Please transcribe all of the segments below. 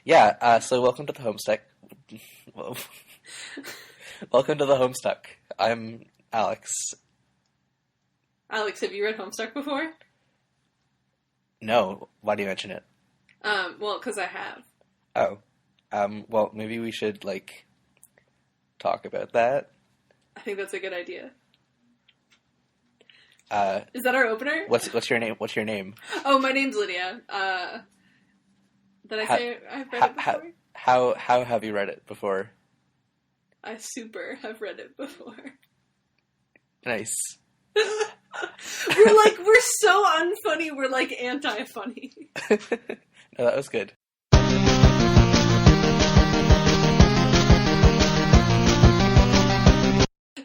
Yeah, so welcome to the Homestuck. Welcome to the Homestuck. I'm Alex. Alex, have you read Homestuck before? No, why do you mention it? Well, because I have. Oh. Well, maybe we should, talk about that. I think that's a good idea. Uh, Is that our opener? What's your name? What's your name? Oh, my name's Lydia. Did I say I've read it before? How have you read it before? I super have read it before. Nice. We're so unfunny, we're anti-funny. No, that was good.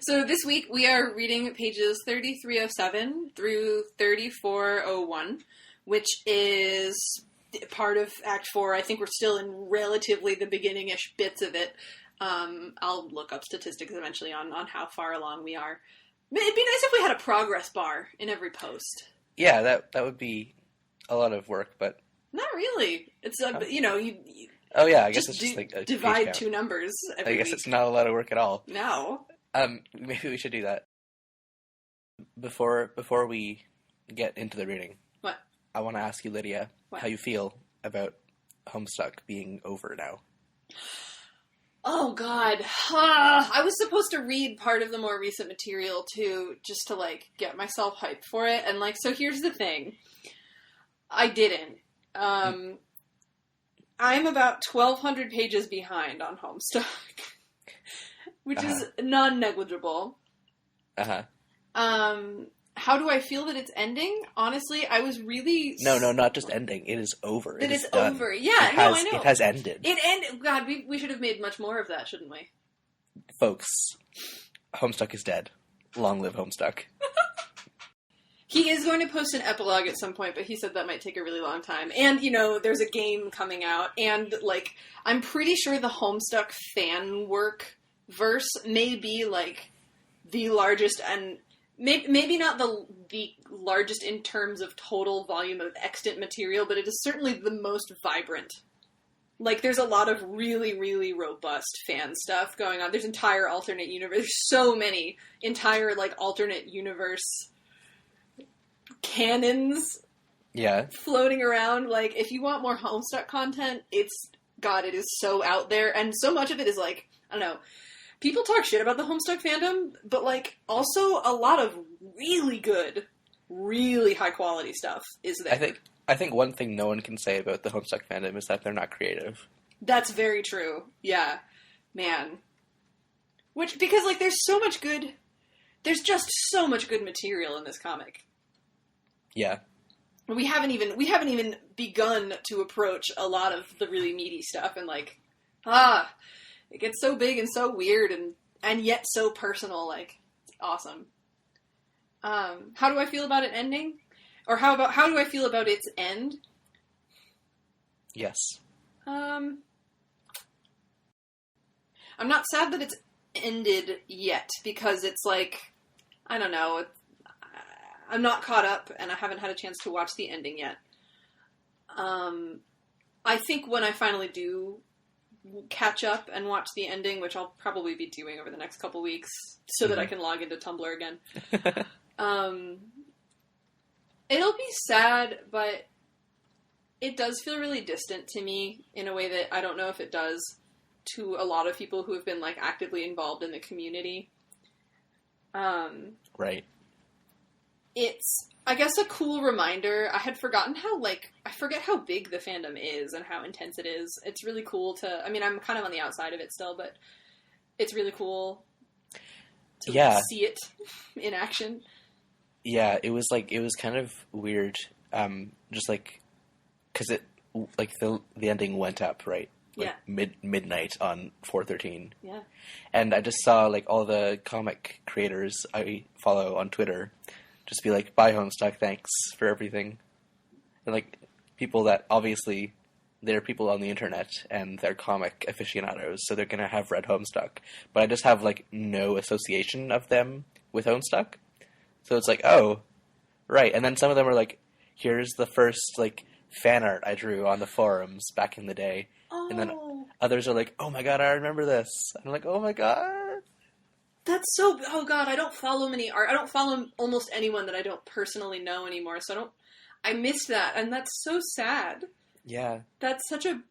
So this week we are reading pages 3307 through 3401, which is part of Act 4. I think we're still in relatively the beginning-ish bits of it. I'll look up statistics eventually on how far along we are. It'd be nice if we had a progress bar in every post. Yeah, that would be a lot of work, but... Not really. It's, you oh yeah, I guess it's just a divide two numbers every I guess week. it's not a lot of work at all. No. Maybe we should do that. Before we get into the reading. What? I want to ask you, Lydia, what? How you feel about Homestuck being over now. Oh, God. I was supposed to read part of the more recent material, too, just to, get myself hyped for it. And, so here's the thing. I didn't. I'm about 1,200 pages behind on Homestuck. Which is non-negligible. Uh-huh. How do I feel that it's ending? Honestly, I was really... No, not just ending. It is over. That it's done. Over. Yeah, I know. It has ended. It ended. God, we should have made much more of that, shouldn't we? Folks, Homestuck is dead. Long live Homestuck. He is going to post an epilogue at some point, but he said that might take a really long time. And, there's a game coming out, and, I'm pretty sure the Homestuck fan work verse may be, the largest, and maybe not the largest in terms of total volume of extant material, but it is certainly the most vibrant. There's a lot of really, really robust fan stuff going on. There's entire alternate universe. There's so many entire, alternate universe canons floating around. If you want more Homestuck content, it is so out there, and so much of it is, I don't know, people talk shit about the Homestuck fandom, but, also a lot of really good, really high-quality stuff is there. I think one thing no one can say about the Homestuck fandom is that they're not creative. That's very true. Yeah. Man. Because, there's so much good... There's just so much good material in this comic. Yeah. We haven't even begun to approach a lot of the really meaty stuff, and, it gets so big and so weird and yet so personal. It's awesome. How do I feel about it ending? Or how do I feel about its end? Yes. I'm not sad that it's ended yet, because it's I don't know, I'm not caught up and I haven't had a chance to watch the ending yet. I think when I finally do catch up and watch the ending, which I'll probably be doing over the next couple weeks so that I can log into Tumblr again. It'll be sad, but it does feel really distant to me in a way that I don't know if it does to a lot of people who have been actively involved in the community. Right. It's, I guess, a cool reminder. I had forgotten how, I forget how big the fandom is and how intense it is. It's really cool to, I'm kind of on the outside of it still, but it's really cool to see it in action. Yeah, it was kind of weird, just because it, the ending went up, right? Midnight on 4/13. Yeah. And I just saw, all the comic creators I follow on Twitter just be bye Homestuck, thanks for everything. And, people that, obviously, they're people on the internet, and they're comic aficionados, so they're gonna have read Homestuck. But I just have, no association of them with Homestuck. So it's oh, right. And then some of them are here's the first, fan art I drew on the forums back in the day. Oh. And then others are like, oh my god, I remember this. And I'm like, oh my god. That's so... Oh, God, I don't follow many art... I don't follow almost anyone that I don't personally know anymore, so I missed that, and that's so sad. Yeah. That's such a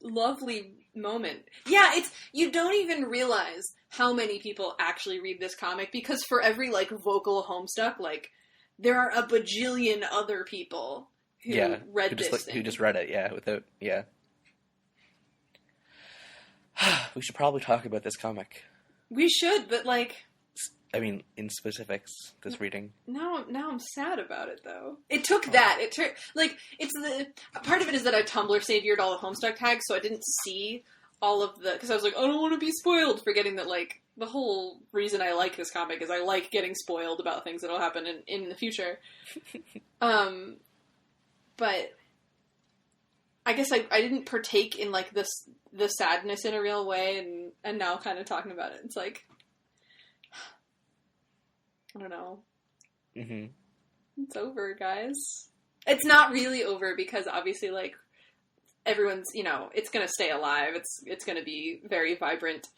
lovely moment. Yeah, it's... You don't even realize how many people actually read this comic, because for every, like, vocal Homestuck, like, there are a bajillion other people who read this thing. Who just read it, without... Yeah. We should probably talk about this comic. We should, but, like... I mean, in specifics, this reading. Now I'm sad about it, though. It took that. It took... Like, it's the... Part of it is that I Tumblr saviored all the Homestuck tags, so I didn't see all of the... Because I was like, I don't want to be spoiled, forgetting that, like, the whole reason I like this comic is I like getting spoiled about things that'll happen in the future. But... I guess I didn't partake in, like, the sadness in a real way, and now kind of talking about it, it's like, I don't know. Mm-hmm. It's over, guys. It's not really over, because obviously, like, everyone's, you know, it's gonna stay alive, it's gonna be very vibrant.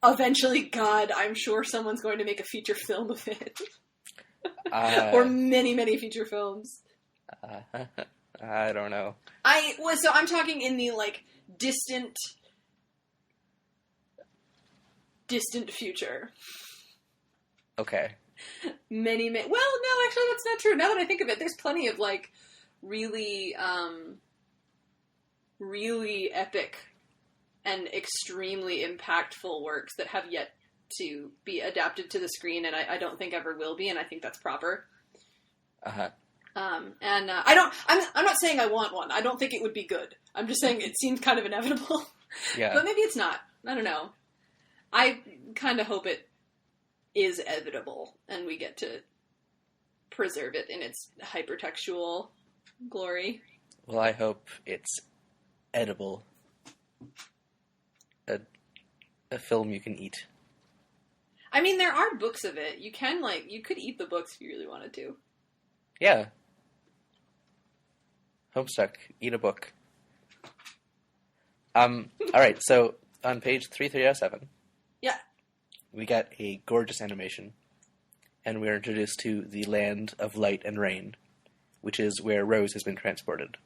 Eventually, God, I'm sure someone's going to make a feature film of it. Or many, many feature films. I don't know. So I'm talking in the, like, distant future. Okay. Well, no, actually, that's not true. Now that I think of it, there's plenty of, like, really, really epic and extremely impactful works that have yet to be adapted to the screen, and I don't think ever will be, and I think that's proper. Uh-huh. I'm not saying I want one. I don't think it would be good. I'm just saying it seems kind of inevitable. Yeah. But maybe it's not. I don't know. I kind of hope it is inevitable, and we get to preserve it in its hypertextual glory. Well, I hope it's edible. A film you can eat. I mean, there are books of it. You could eat the books if you really wanted to. Yeah. Homestuck, eat a book. Alright, so on page 3307, yeah, we got a gorgeous animation, and we're introduced to the land of light and rain, which is where Rose has been transported.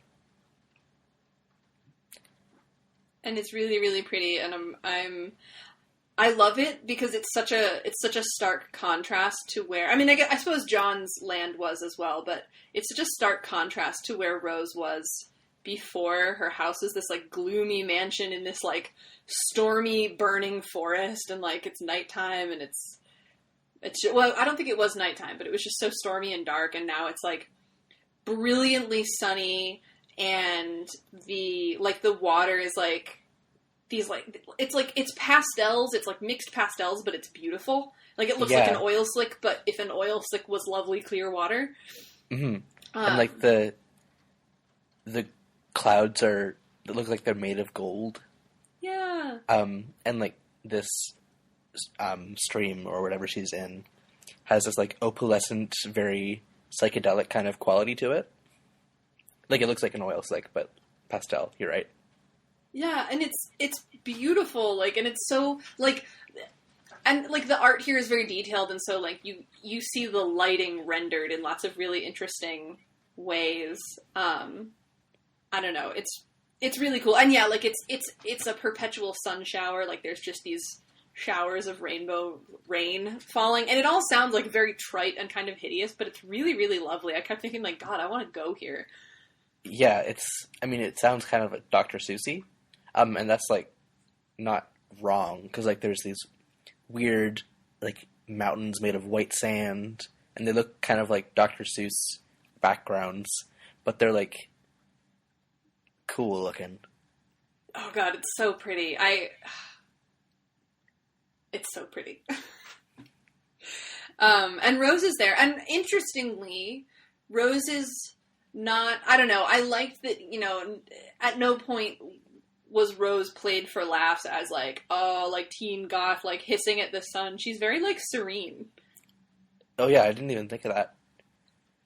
And it's really, really pretty, and I love it because it's such a stark contrast to where, I mean, I suppose John's land was as well, but it's such a stark contrast to where Rose was before. Her house is this, like, gloomy mansion in this, like, stormy, burning forest, and, like, it's nighttime, and it's well, I don't think it was nighttime, but it was just so stormy and dark, and now it's, like, brilliantly sunny, and the water is, like, these, like, it's pastels, it's, like, mixed pastels, but it's beautiful. Like, it looks like an oil slick, but if an oil slick was lovely, clear water. Mm-hmm. And, like, the clouds look like they're made of gold. Yeah. And, like, this stream, or whatever she's in, has this, like, opalescent, very psychedelic kind of quality to it. Like, it looks like an oil slick, but pastel, you're right. Yeah, and it's beautiful, like, and it's so, like, and, like, the art here is very detailed, and so, like, you see the lighting rendered in lots of really interesting ways. I don't know, it's really cool, and yeah, like, it's a perpetual sun shower, like, there's just these showers of rainbow rain falling, and it all sounds, like, very trite and kind of hideous, but it's really, really lovely. I kept thinking, like, God, I want to go here. Yeah, it sounds kind of like Dr. Seussy. And that's, like, not wrong, because, like, there's these weird, like, mountains made of white sand, and they look kind of like Dr. Seuss backgrounds, but they're, like, cool looking. Oh, God, it's so pretty. It's so pretty. And Rose is there, and interestingly, Rose is not, I don't know, I liked that, you know, at no point was Rose played for laughs as, like, oh, like, teen goth, like, hissing at the sun. She's very, like, serene. Oh, yeah, I didn't even think of that.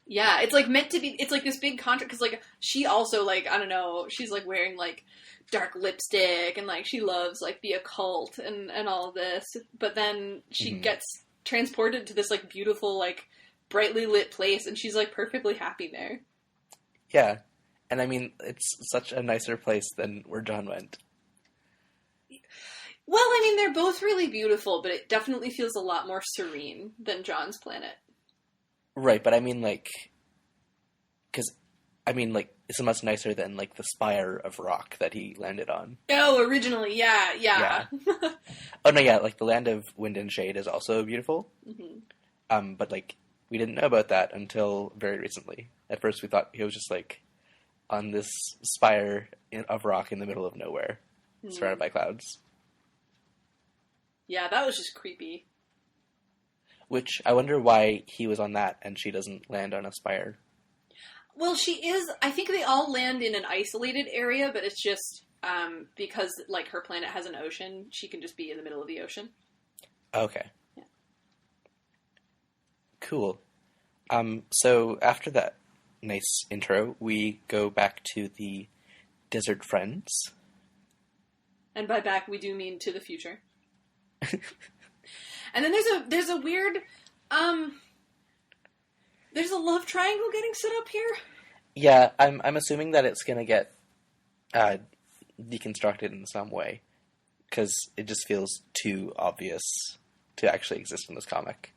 Yeah, it's like meant to be. It's like this big contrast because like she also like I don't know. She's like wearing like dark lipstick and like she loves like the occult and all of this. But then she gets transported to this like beautiful like brightly lit place and she's like perfectly happy there. Yeah, and I mean it's such a nicer place than where John went. Well, I mean they're both really beautiful, but it definitely feels a lot more serene than John's planet. Right, but I mean, like, because, I mean, like, it's much nicer than, like, the spire of rock that he landed on. Oh, originally, yeah. Oh, no, yeah, like, the land of wind and shade is also beautiful. But, like, we didn't know about that until very recently. At first, we thought he was just, like, on this spire of rock in the middle of nowhere, surrounded by clouds. Yeah, that was just creepy. Which, I wonder why he was on that and she doesn't land on a spire. Well, she is... I think they all land in an isolated area, but it's just because, like, her planet has an ocean, she can just be in the middle of the ocean. Okay. Yeah. Cool. So, after that nice intro, we go back to the Desert Friends. And by back, we do mean to the future. And then there's a weird, there's a love triangle getting set up here. Yeah, I'm assuming that it's gonna get deconstructed in some way, because it just feels too obvious to actually exist in this comic.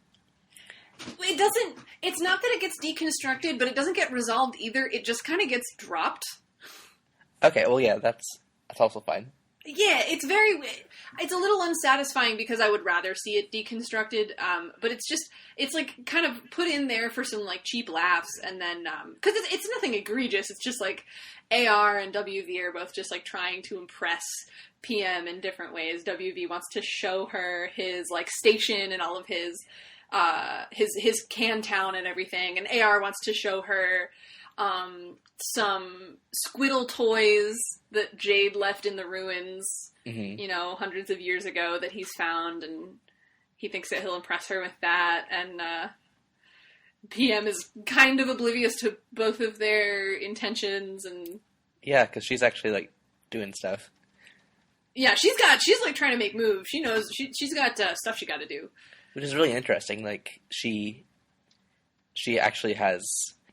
It doesn't. It's not that it gets deconstructed, but it doesn't get resolved either. It just kind of gets dropped. Okay, well, yeah, that's also fine. Yeah, it's a little unsatisfying because I would rather see it deconstructed, but it's like kind of put in there for some like cheap laughs and then, cause it's nothing egregious, it's just like AR and WV are both just like trying to impress PM in different ways. WV wants to show her his like station and all of his can town and everything, and AR wants to show her some squiddle toys that Jade left in the ruins, you know, hundreds of years ago that he's found, and he thinks that he'll impress her with that, and PM is kind of oblivious to both of their intentions, and... Yeah, because she's actually, like, doing stuff. Yeah, she's like, trying to make moves. She knows, she's got stuff she gotta do. Which is really interesting, like, she actually has,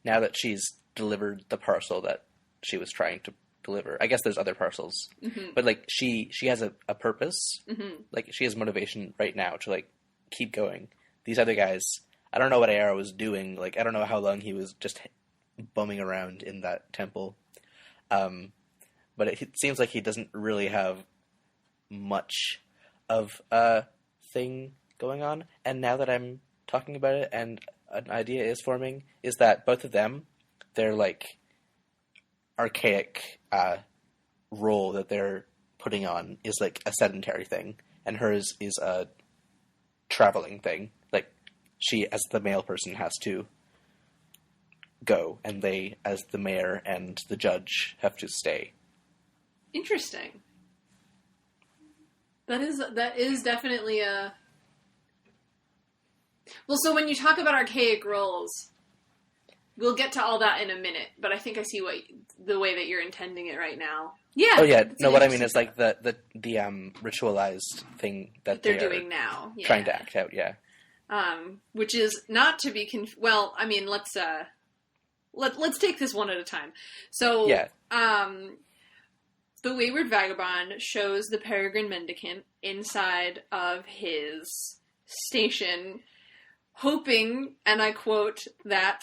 now that she's delivered the parcel that she was trying to deliver. I guess there's other parcels, but like she has a purpose. Like she has motivation right now to like keep going. These other guys, I don't know what AR was doing. Like I don't know how long he was just bumming around in that temple. But it seems like he doesn't really have much of a thing going on. And now that I'm talking about it and an idea is forming, is that both of them, their like archaic role that they're putting on is like a sedentary thing, and hers is a traveling thing. Like she, as the male person, has to go, and they, as the mayor and the judge, have to stay. Interesting. That is definitely a... Well, so when you talk about archaic roles, we'll get to all that in a minute, but I think I see the way that you're intending it right now. Yeah. Oh yeah. No, what I mean is like the ritualized thing that they're doing now, trying to act out. Yeah. Which is not to be well, I mean, let's take this one at a time. So, yeah. The Wayward Vagabond shows the Peregrine Mendicant inside of his station, hoping, and I quote, that,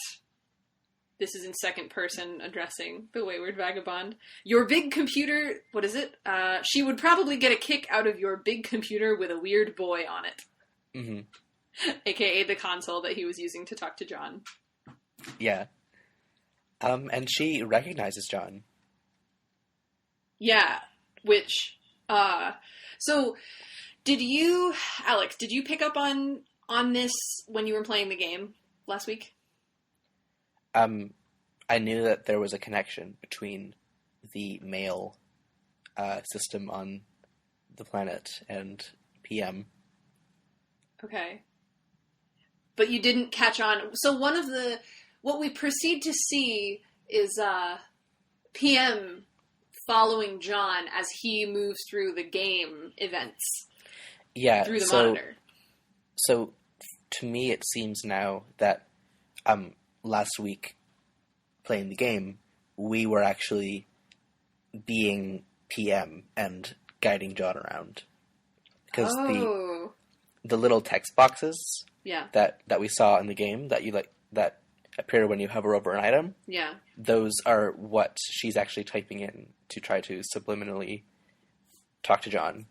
this is in second person addressing the Wayward Vagabond, your big computer, what is it? She would probably get a kick out of your big computer with a weird boy on it. AKA the console that he was using to talk to John. Yeah. And she recognizes John. Yeah, which, so, Alex, did you pick up on this when you were playing the game last week? I knew that there was a connection between the male, system on the planet and PM. Okay. But you didn't catch on, so one of what we proceed to see is PM following John as he moves through the game events. Yeah, through the monitor. So, to me, it seems now that last week, playing the game, we were actually being PM and guiding John around. Because the little text boxes that we saw in the game that appear when you hover over an item, those are what she's actually typing in to try to subliminally talk to John.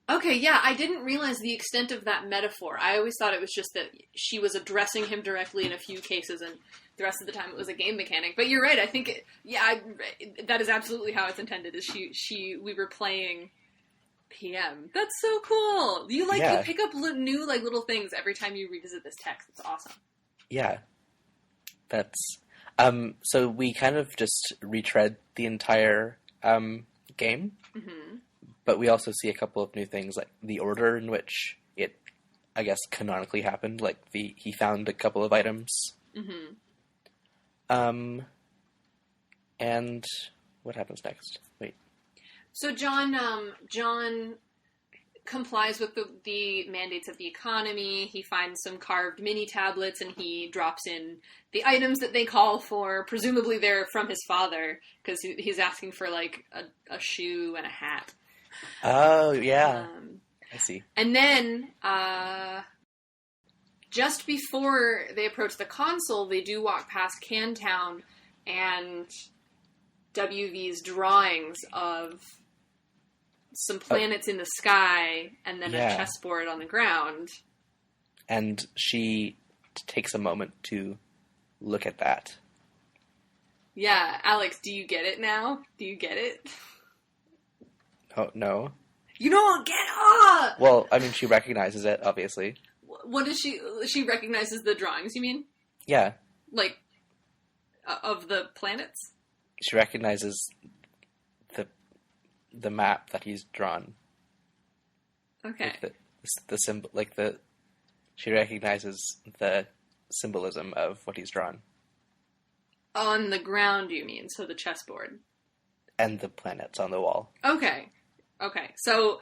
Okay, yeah, I didn't realize the extent of that metaphor. I always thought it was just that she was addressing him directly in a few cases, and the rest of the time it was a game mechanic. But you're right, I think, that is absolutely how it's intended, is we were playing PM. That's so cool! You pick up new, little things every time you revisit this text. It's awesome. Yeah. That's, so we kind of just retread the entire, game. Mm-hmm. But we also see a couple of new things, like the order in which it, I guess, canonically happened. Like, he found a couple of items. Mm-hmm. And what happens next? Wait. So John complies with the mandates of the economy. He finds some carved mini tablets, and he drops in the items that they call for. Presumably they're from his father, because he's asking for, a shoe and a hat. Oh, yeah. I see. And then, just before they approach the console, they do walk past Cantown, and WV's drawings of some planets in the sky, and then a chessboard on the ground. And she takes a moment to look at that. Yeah, Alex, do you get it now? Do you get it? Oh, no. You don't get it! Well, I mean, she recognizes it, obviously. What does she recognizes the drawings, you mean? Yeah. Of the planets? She recognizes the map that he's drawn. Okay. The symbol, she recognizes the symbolism of what he's drawn. On the ground, you mean? So the chessboard. And the planets on the wall. Okay. So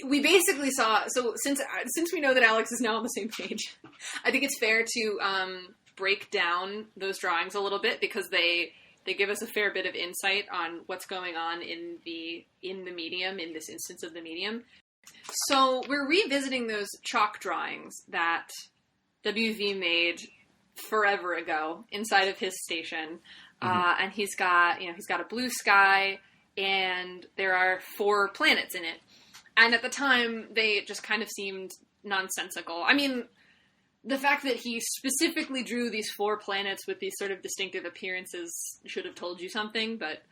we basically saw. So since we know that Alex is now on the same page, I think it's fair to break down those drawings a little bit, because they give us a fair bit of insight on what's going on in the medium, in this instance of the medium. So we're revisiting those chalk drawings that WV made forever ago inside of his station. Mm-hmm. And he's got a blue sky, and there are 4 planets in it. And at the time, they just kind of seemed nonsensical. I mean, the fact that he specifically drew these 4 planets with these sort of distinctive appearances should have told you something, but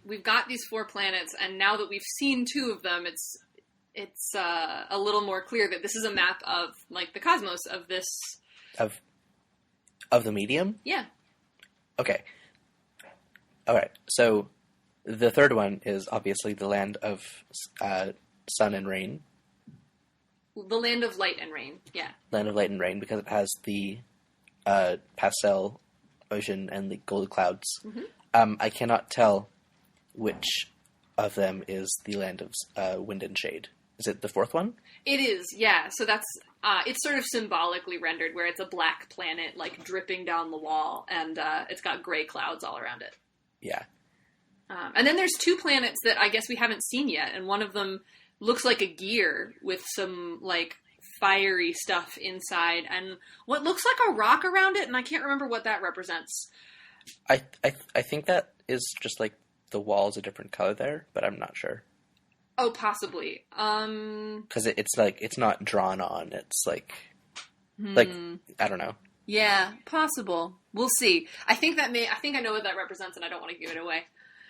we've got these 4 planets, and now that we've seen 2 of them, it's a little more clear that this is a map of, the cosmos of this... Of the medium? Yeah. Okay. Alright, so the third one is obviously the land of sun and rain. The land of light and rain, yeah. Land of light and rain, because it has the pastel ocean and the gold clouds. Mm-hmm. I cannot tell which of them is the land of wind and shade. Is it the 4th one? It is, yeah. So that's, it's sort of symbolically rendered, where it's a black planet, dripping down the wall, and it's got gray clouds all around it. Yeah. And then there's 2 planets that I guess we haven't seen yet, and one of them looks like a gear with some, fiery stuff inside, and what looks like a rock around it, and I can't remember what that represents. I think that is just, the wall's a different color there, but I'm not sure. Oh, possibly. Because it's not drawn on. It's I don't know. Yeah, possible. We'll see. I think I know what that represents, and I don't want to give it away.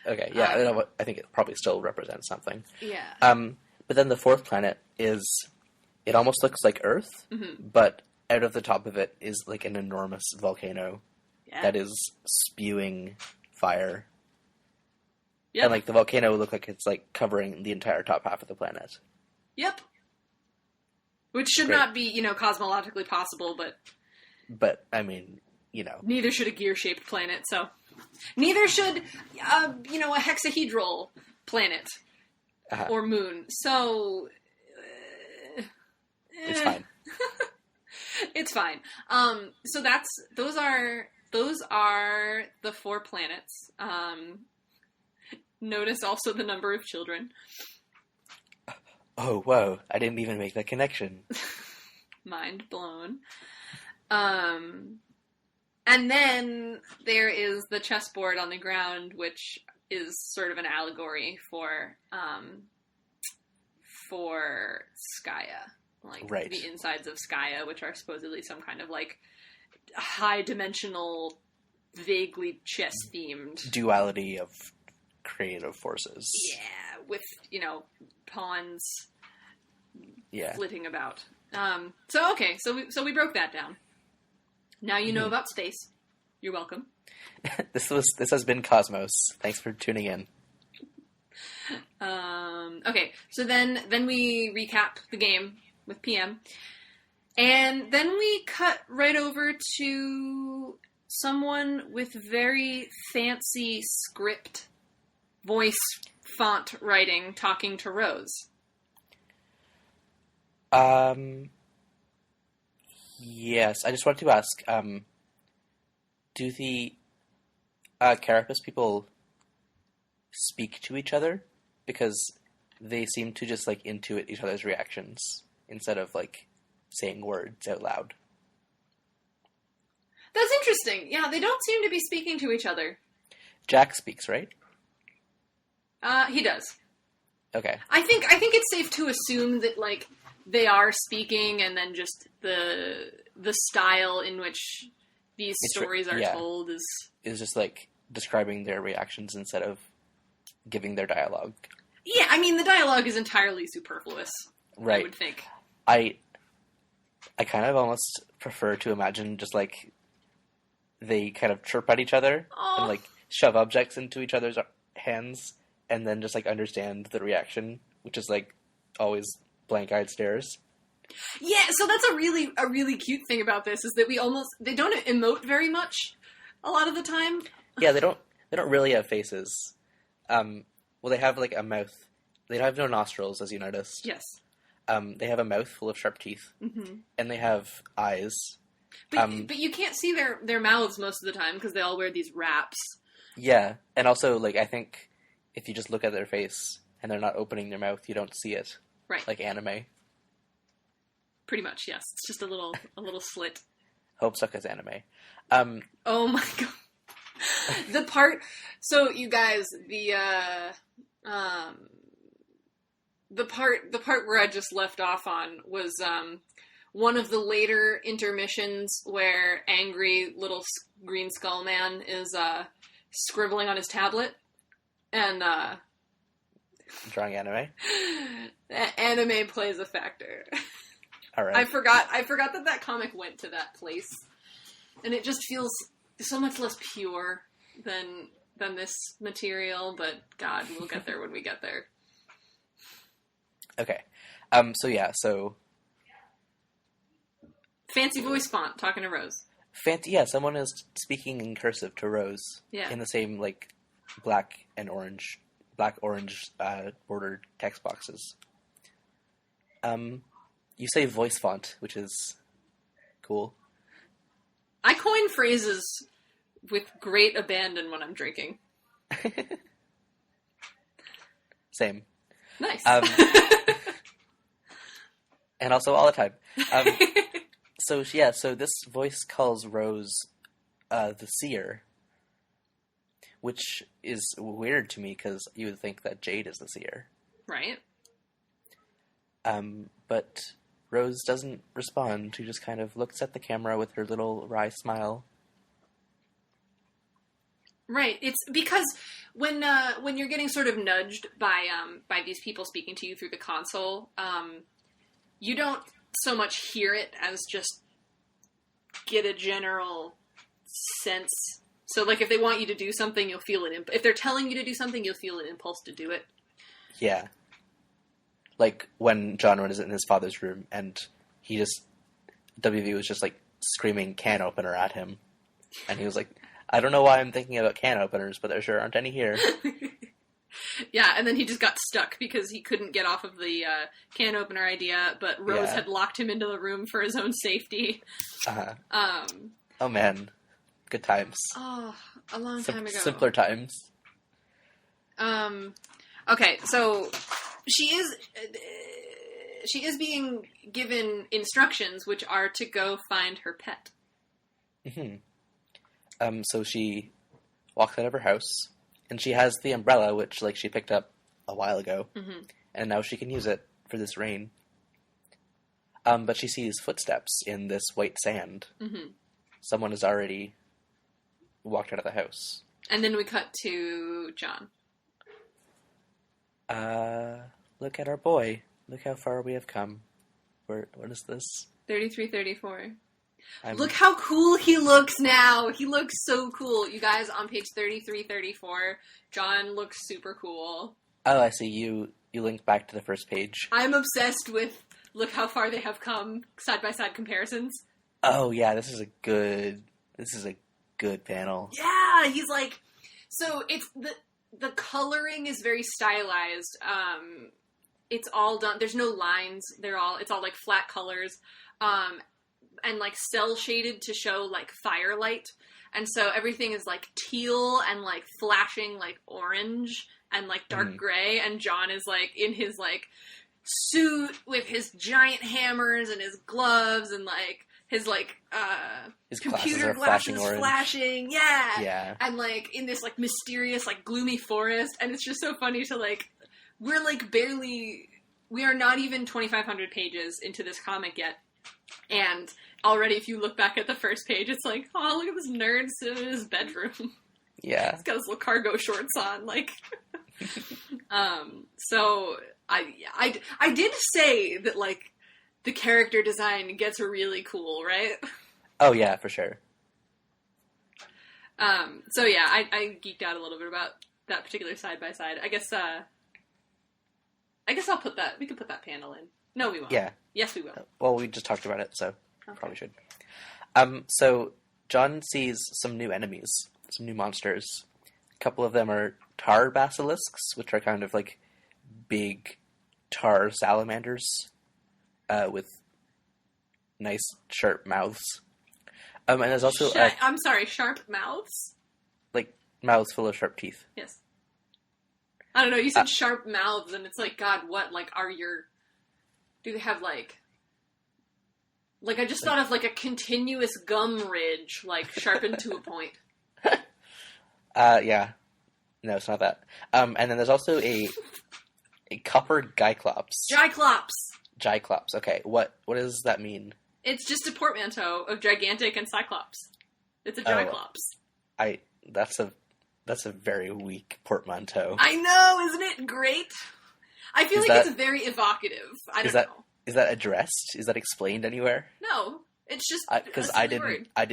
Okay, yeah, I think it probably still represents something. Yeah. But then the 4th planet it almost looks like Earth, mm-hmm. but out of the top of it is an enormous volcano that is spewing fire. Yep. And, the volcano would look like it's, covering the entire top half of the planet. Yep. Which should not be, cosmologically possible, but... But, I mean, Neither should a gear-shaped planet, so... Neither should, a hexahedral planet. Or moon. So... It's fine. It's fine. So those are the 4 planets. Notice also the number of children. Oh, whoa. I didn't even make that connection. Mind blown. And then there is the chessboard on the ground, which is sort of an allegory for Skaya. Like, right. The insides of Skaya, which are supposedly some kind of, like, high-dimensional, vaguely chess-themed... duality of creative forces. Yeah, with, pawns flitting about. So we broke that down. Now you know about space. You're welcome. This has been Cosmos. Thanks for tuning in. Okay, so then we recap the game with PM, and then we cut right over to someone with very fancy script, voice, font writing, talking to Rose. Yes, I just wanted to ask, do the Carapace people speak to each other? Because they seem to just, like, intuit each other's reactions instead of, like, saying words out loud. That's interesting. Yeah, they don't seem to be speaking to each other. Jack speaks, right? He does. Okay. I think it's safe to assume that, like, they are speaking, and then just the style in which these stories are told is just, like, describing their reactions instead of giving their dialogue. Yeah, I mean, the dialogue is entirely superfluous. Right. I would think. I kind of almost prefer to imagine just, like, they kind of chirp at each other and, like, shove objects into each other's hands and then just, like, understand the reaction, which is, like, always blank-eyed stares. Yeah, so that's a really cute thing about this, is that they don't emote very much a lot of the time. Yeah, they don't really have faces. Well, they have, like, a mouth. They have no nostrils, as you noticed. Yes. They have a mouth full of sharp teeth. Mm-hmm. And they have eyes. But you can't see their mouths most of the time, because they all wear these wraps. Yeah, and also, like, I think if you just look at their face and they're not opening their mouth, you don't see it. Right. Like anime. Pretty much, yes. It's just a little slit. Homestuck is anime. Oh my god. So you guys, the part where I just left off on was, one of the later intermissions where angry little green skull man is, scribbling on his tablet, and, drawing anime? Anime plays a factor. Alright. I forgot that comic went to that place. And it just feels so much less pure than this material, but God, we'll get there when we get there. Okay. So fancy voice font, talking to Rose. Someone is speaking in cursive to Rose. Yeah. In the same, like, black-orange bordered text boxes. You say voice font, which is cool. I coin phrases with great abandon when I'm drinking. Same. Nice. And also all the time. So this voice calls Rose the seer, which is weird to me because you would think that Jade is the seer. Right. But Rose doesn't respond. She just kind of looks at the camera with her little wry smile. Right. It's because when you're getting sort of nudged by these people speaking to you through the console, you don't so much hear it as just get a general sense. So, like, if they want you to do something, you'll feel it. If they're telling you to do something, you'll feel an impulse to do it. Yeah. Like when John is in his father's room and WV was just like screaming can opener at him, and he was like, I don't know why I'm thinking about can openers, but there sure aren't any here. Yeah, and then he just got stuck because he couldn't get off of the can opener idea, but Rose had locked him into the room for his own safety. Oh man, good times. Oh, a long time ago. Simpler times. Okay, so she is being given instructions, which are to go find her pet. Mm-hmm. So she walks out of her house, and she has the umbrella, which like she picked up a while ago, and now she can use it for this rain. But she sees footsteps in this white sand. Mm-hmm. Someone has already walked out of the house. And then we cut to John. Look at our boy. Look how far we have come. What is this? 33-34. Look how cool he looks now. He looks so cool. You guys, on page 33-34, John looks super cool. Oh, I see. You linked back to the first page. I'm obsessed with look how far they have come, side-by-side comparisons. Oh, yeah, this is a good panel. Yeah, he's like... So, it's... The coloring is very stylized. It's all done... There's no lines. It's all, like, flat colors. And, like, cel-shaded to show, like, firelight. And so everything is, like, teal and, like, flashing, like, orange and, like, dark gray. And John is, like, in his, like, suit with his giant hammers and his gloves and, like, his, like, his computer glasses flashing. Yeah. And, like, in this, like, mysterious, like, gloomy forest. And it's just so funny to, like, we're, like, barely... We are not even 2,500 pages into this comic yet. And already, if you look back at the first page, it's like, oh, look at this nerd sitting in his bedroom. Yeah. He's got his little cargo shorts on, like. So I did say that, like, the character design gets really cool, right? Oh yeah, for sure. So yeah, I geeked out a little bit about that particular side by side. I guess I'll put that. We could put that panel in. No, we won't. Yeah. Yes, we will. Well, we just talked about it, so probably should. So John sees some new enemies, some new monsters. A couple of them are tar basilisks, which are kind of like big tar salamanders with nice sharp mouths. And there's also I'm sorry, sharp mouths? Like mouths full of sharp teeth. Yes. I don't know, you said sharp mouths, and it's like, God, what? Like, do they have, like, I just thought of, like, a continuous gum ridge, like, sharpened to a point. Yeah. No, it's not that. And then there's also a copper Gyclops. Gyclops, okay. What does that mean? It's just a portmanteau of gigantic and cyclops. It's a Gyclops. That's a very weak portmanteau. I know, isn't it great? I feel it's very evocative. I don't know. Is that addressed? Is that explained anywhere? No, it's just because I did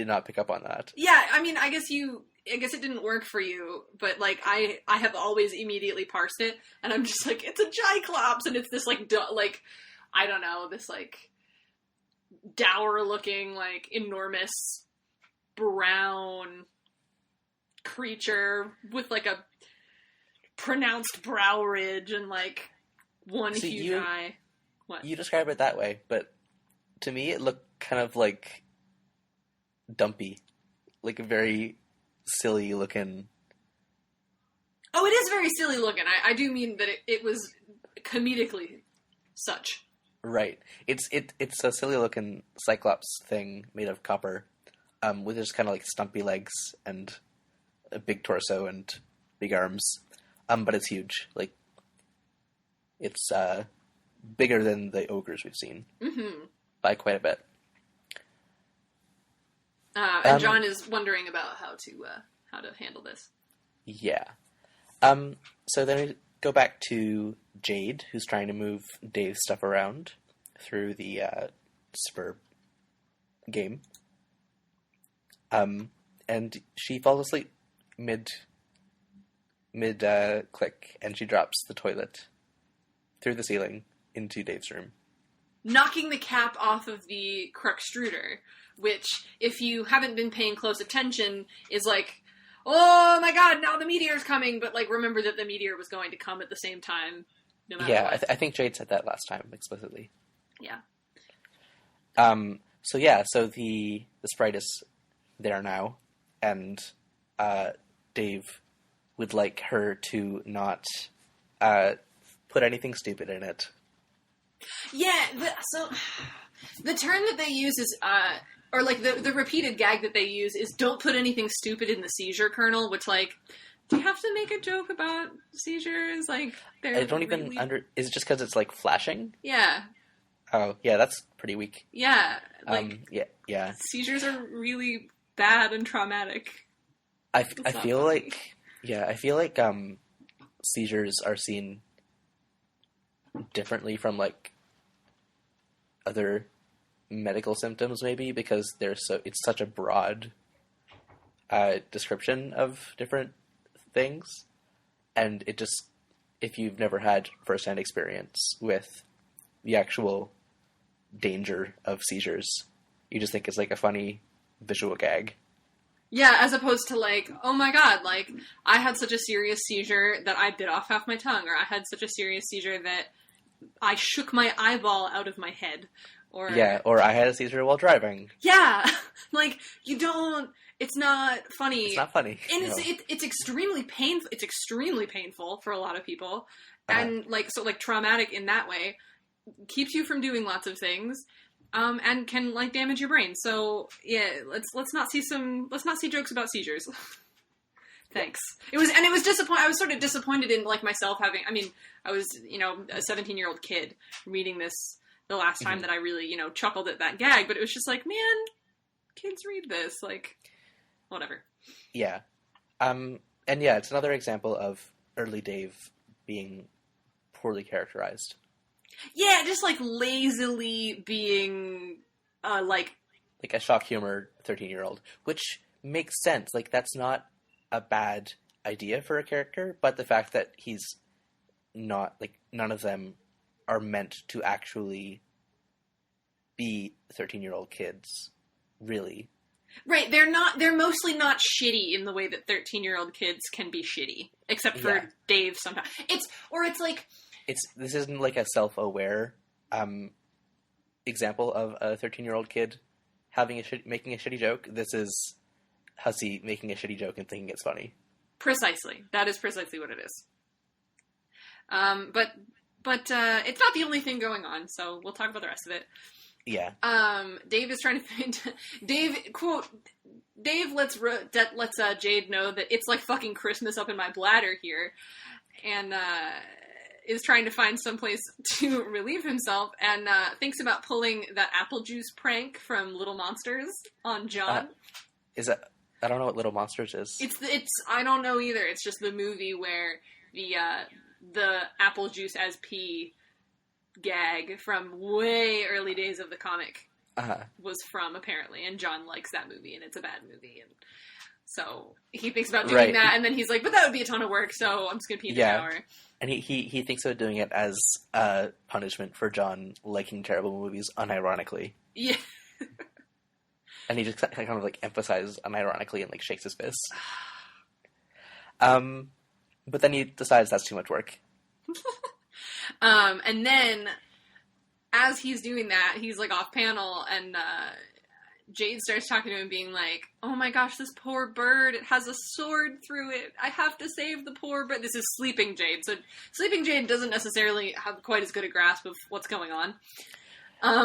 not pick up on that. Yeah, I mean, I guess it didn't work for you, but like I have always immediately parsed it, and I'm just like, it's a Gyclops, and it's this like I don't know, this like dour looking like enormous brown creature with like a pronounced brow ridge and like one huge eye. What? You describe it that way, but to me it looked kind of like dumpy. Like a very silly looking... Oh, it is very silly looking. I do mean that it was comedically such. Right. It's a silly looking Cyclops thing made of copper, with just kind of like stumpy legs and a big torso and big arms. But it's huge. Like, it's bigger than the ogres we've seen. Mm-hmm. By quite a bit. And John is wondering about how to handle this. Yeah. So then we go back to Jade, who's trying to move Dave's stuff around through the suburb game. And she falls asleep mid click, and she drops the toilet through the ceiling into Dave's room. knocking the cap off of the Cruxtruder, which, if you haven't been paying close attention, is like, oh my god, now the meteor's coming, but, like, remember that the meteor was going to come at the same time, no matter what. I think Jade said that last time, explicitly. Yeah. So the sprite is there now, and Dave would like her to not put anything stupid in it. Yeah, so the term that they use is, or like the repeated gag that they use is, don't put anything stupid in the seizure kernel, which, like, do you have to make a joke about seizures? Like, I don't even is it just because it's, like, flashing? Yeah. Oh, yeah, that's pretty weak. Yeah, like, yeah. Seizures are really bad and traumatic. I feel like seizures are seen differently from, like, other medical symptoms, maybe, because it's such a broad description of different things, and it just, if you've never had first-hand experience with the actual danger of seizures, you just think it's, like, a funny visual gag. Yeah, as opposed to, like, oh my god, like, I had such a serious seizure that I bit off half my tongue, or I had such a serious seizure that I shook my eyeball out of my head. Or I had a seizure while driving. Yeah, like, you don't, it's not funny. It's not funny. And it's extremely painful. It's extremely painful for a lot of people. And, like, so, like, traumatic in that way. Keeps you from doing lots of things. And can, like, damage your brain. So, yeah, let's not see jokes about seizures. Thanks. It was disappointing. I was sort of disappointed in, like, myself having, I mean, I was, you know, a 17-year-old kid reading this the last time that I really, you know, chuckled at that gag, but it was just like, man, kids read this, like, whatever. Yeah. And yeah, it's another example of early Dave being poorly characterized. Yeah, just, like, lazily being, like a shock humor 13-year-old, which makes sense. Like, that's not a bad idea for a character, but the fact that he's not, like, none of them are meant to actually be 13-year-old kids, really. Right, they're mostly not shitty in the way that 13-year-old kids can be shitty, except for Dave sometimes. This isn't like a self-aware example of a 13-year-old kid making a shitty joke. This is Hussey making a shitty joke and thinking it's funny. Precisely. That is precisely what it is. But it's not the only thing going on, so we'll talk about the rest of it. Yeah. Dave is trying to find... Dave lets Jade know that it's like fucking Christmas up in my bladder here, and is trying to find someplace to relieve himself, and thinks about pulling that apple juice prank from Little Monsters on John. I don't know what Little Monsters is. It's I don't know either. It's just the movie where the apple juice as pee gag from way early days of the comic was from, apparently, and John likes that movie, and it's a bad movie, and so he thinks about doing that, and then he's like, but that would be a ton of work, so I'm just gonna pee in the shower. And he thinks about doing it as a punishment for John liking terrible movies unironically. Yeah. And he just kind of, like, emphasizes unironically and, like, shakes his fist. But then he decides that's too much work. And then, as he's doing that, he's, like, off panel, and Jade starts talking to him, being like, oh my gosh, this poor bird, it has a sword through it. I have to save the poor bird. This is Sleeping Jade. So Sleeping Jade doesn't necessarily have quite as good a grasp of what's going on.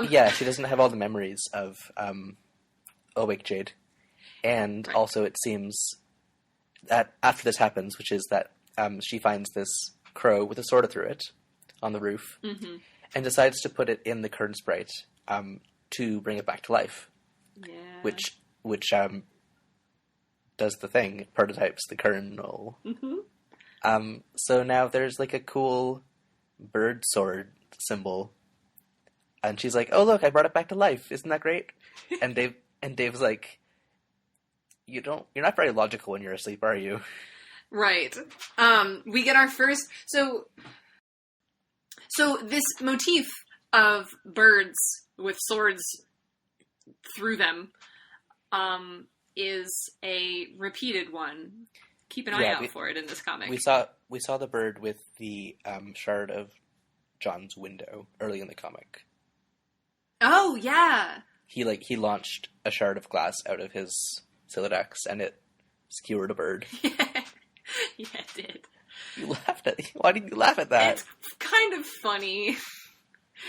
Yeah, she doesn't have all the memories of Awake Jade. And also it seems that after this happens, which is that she finds this crow with a sword through it on the roof, and decides to put it in the Kern sprite to bring it back to life. Yeah. Which does the thing, it prototypes the kernel. So now there's, like, a cool bird sword symbol. And she's like, oh look, I brought it back to life. Isn't that great? And Dave's like, you're not very logical when you're asleep, are you? Right. We get our first... So this motif of birds with swords through them is a repeated one. Keep an eye out for it in this comic. We saw the bird with the shard of John's window early in the comic. Oh yeah. He launched a shard of glass out of his Silodex and it skewered a bird. Yeah, it did. You laughed at. Why did you laugh at that? It's kind of funny.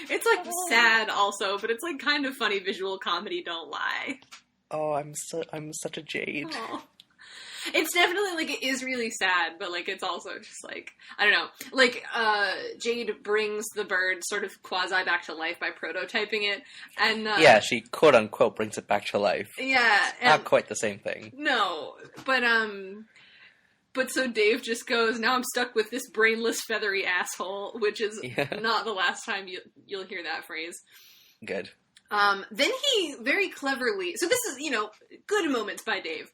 It's like sad also, but it's like kind of funny visual comedy. Don't lie. Oh, I'm such a jade. Oh. It's definitely, like, it is really sad, but, like, it's also just, like, I don't know. Like, Jade brings the bird sort of quasi back to life by prototyping it, and, yeah, she quote-unquote brings it back to life. Yeah. Not quite the same thing. No, but so Dave just goes, now I'm stuck with this brainless, feathery asshole, which is not the last time you'll hear that phrase. Good. Then he very cleverly, so this is, good moments by Dave.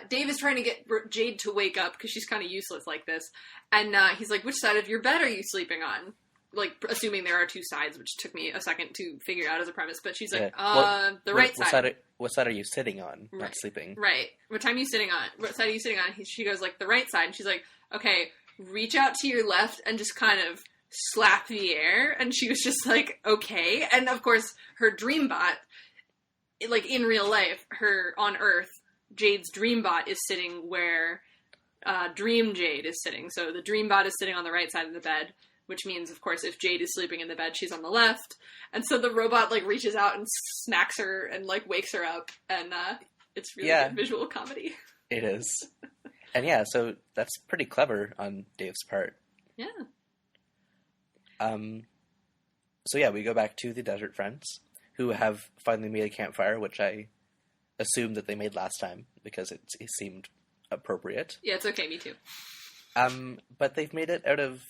Dave is trying to get Jade to wake up because she's kind of useless like this. And he's like, which side of your bed are you sleeping on? Like, assuming there are two sides, which took me a second to figure out as a premise. But she's like, the right side. What side are you sitting on, not sleeping? Right. What side are you sitting on? She goes, like, the right side. And she's like, okay, reach out to your left and just kind of slap the air. And she was just like, okay. And, of course, her dream bot, like, in real life, on Earth, Jade's Dreambot is sitting where Dream Jade is sitting. So the Dreambot is sitting on the right side of the bed, which means, of course, if Jade is sleeping in the bed, she's on the left. And so the robot, like, reaches out and smacks her and, like, wakes her up. And it's really good visual comedy. It is. And yeah, so that's pretty clever on Dave's part. Yeah. So yeah, we go back to the Desert Friends, who have finally made a campfire, which I assumed that they made last time because it seemed appropriate. Yeah, it's okay, me too. But they've made it out of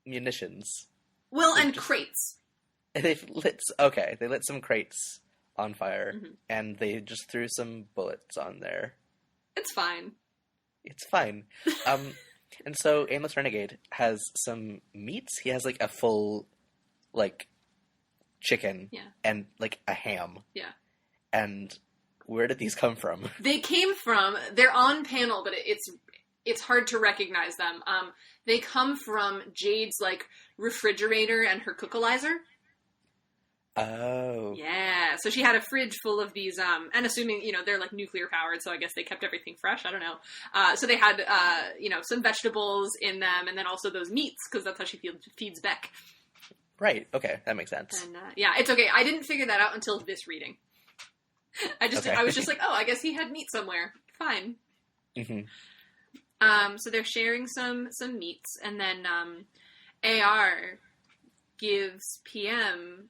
munitions. Well, and crates. They lit some crates on fire, and they just threw some bullets on there. It's fine. It's fine. And so Aimless Renegade has some meats. He has, like, a full, like, chicken and, like, a ham. Yeah. And where did these come from? They're on panel, but it's hard to recognize them. They come from Jade's, like, refrigerator and her cookalizer. Oh. Yeah, so she had a fridge full of these, and assuming, they're, like, nuclear powered, so I guess they kept everything fresh, I don't know. So they had, some vegetables in them, and then also those meats, because that's how she feeds Beck. Right, okay, that makes sense. And, yeah, it's okay. I didn't figure that out until this reading. I was just like, oh, I guess he had meat somewhere. Fine. Mm-hmm. So they're sharing some meats, and then AR gives PM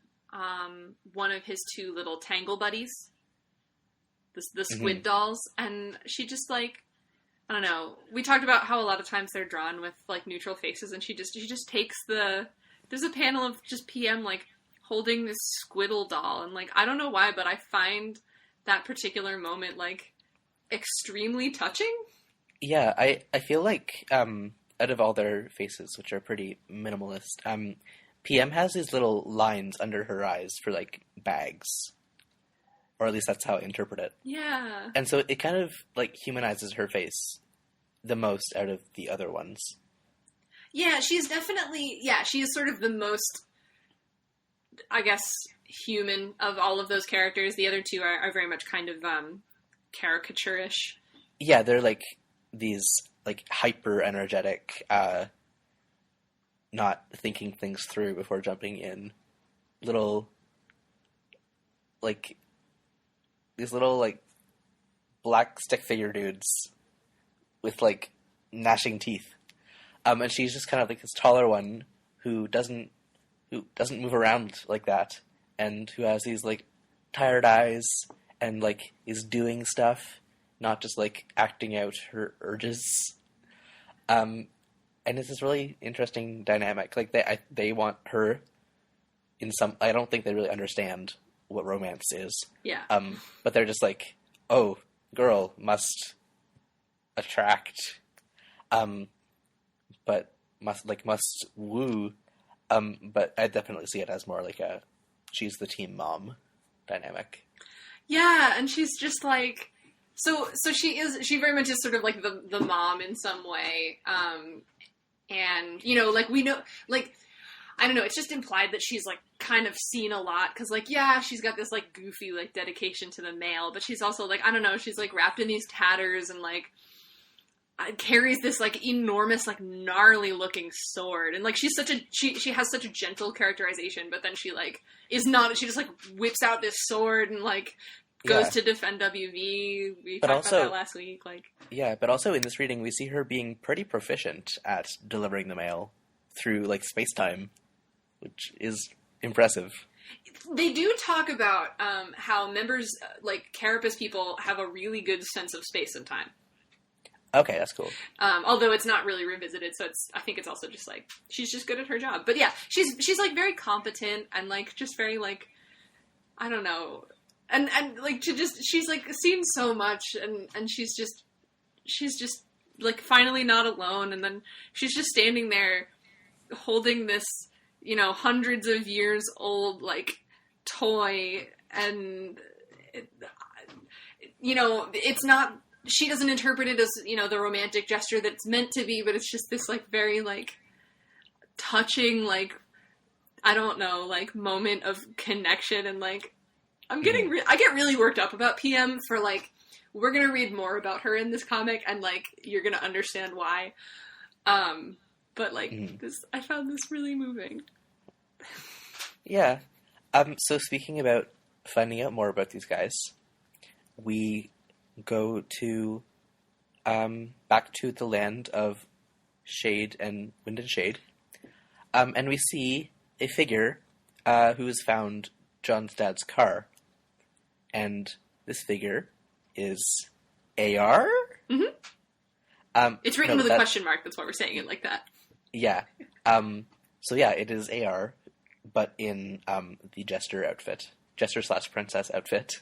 one of his two little Tangle buddies, the squid dolls, and she just, like, I don't know. We talked about how a lot of times they're drawn with, like, neutral faces, and she just takes there's a panel of just PM, like, holding this squiddle doll, and, like, I don't know why, but I find that particular moment, like, extremely touching. Yeah, I feel like, out of all their faces, which are pretty minimalist, PM has these little lines under her eyes for, like, bags. Or at least that's how I interpret it. Yeah. And so it kind of, like, humanizes her face the most out of the other ones. Yeah, she is sort of the most, I guess, human of all of those characters. The other two are very much kind of caricature-ish. Yeah, they're like these like hyper energetic, not thinking things through before jumping in, little like these little like black stick figure dudes with like gnashing teeth. And she's just kind of like this taller one who doesn't move around like that, and who has these like tired eyes and like is doing stuff, not just like acting out her urges. And it's this really interesting dynamic. Like they want her in some. I don't think they really understand what romance is. Yeah. But they're just like, oh, girl must attract. But must woo. But I definitely see it as more like she's the team mom dynamic. Yeah, and she's just like, so she very much is sort of like the mom in some way. And, you know, like, we know, like, I don't know, it's just implied that she's, like, kind of seen a lot, because, like, yeah, she's got this, like, goofy, like, dedication to the mail, but she's also, like, I don't know, she's, like, wrapped in these tatters and, like, carries this, like, enormous, like, gnarly-looking sword, and, like, she has such a gentle characterization, but then she, like, is not, she just, like, whips out this sword and, like, goes to defend WV. We talked about that last week. Like, yeah, but also in this reading, we see her being pretty proficient at delivering the mail through, like, space-time, which is impressive. They do talk about how members, like, Carapace people have a really good sense of space and time. Okay, that's cool. Although it's not really revisited, so I think it's also just, like, she's just good at her job. But yeah, she's like, very competent and, like, just very, like, I don't know... And like, she's like seen so much, and she's just like finally not alone, and then she's just standing there holding this, you know, hundreds of years old, like, toy, and you know, it's not, she doesn't interpret it as, you know, the romantic gesture that it's meant to be, but it's just this, like, very, like, touching, like, I don't know, like, moment of connection, and, like, I get really worked up about PM for, like, we're gonna read more about her in this comic, and, like, you're gonna understand why. But, like, I found this really moving. Yeah. So speaking about finding out more about these guys, we go to, back to the land of Shade and Wind and Shade, and we see a figure, who has found John's dad's car. And this figure is AR? Mm-hmm. It's written with a question mark, that's why we're saying it like that. Yeah. So yeah, it is AR, but in the Jester outfit. Jester/princess outfit.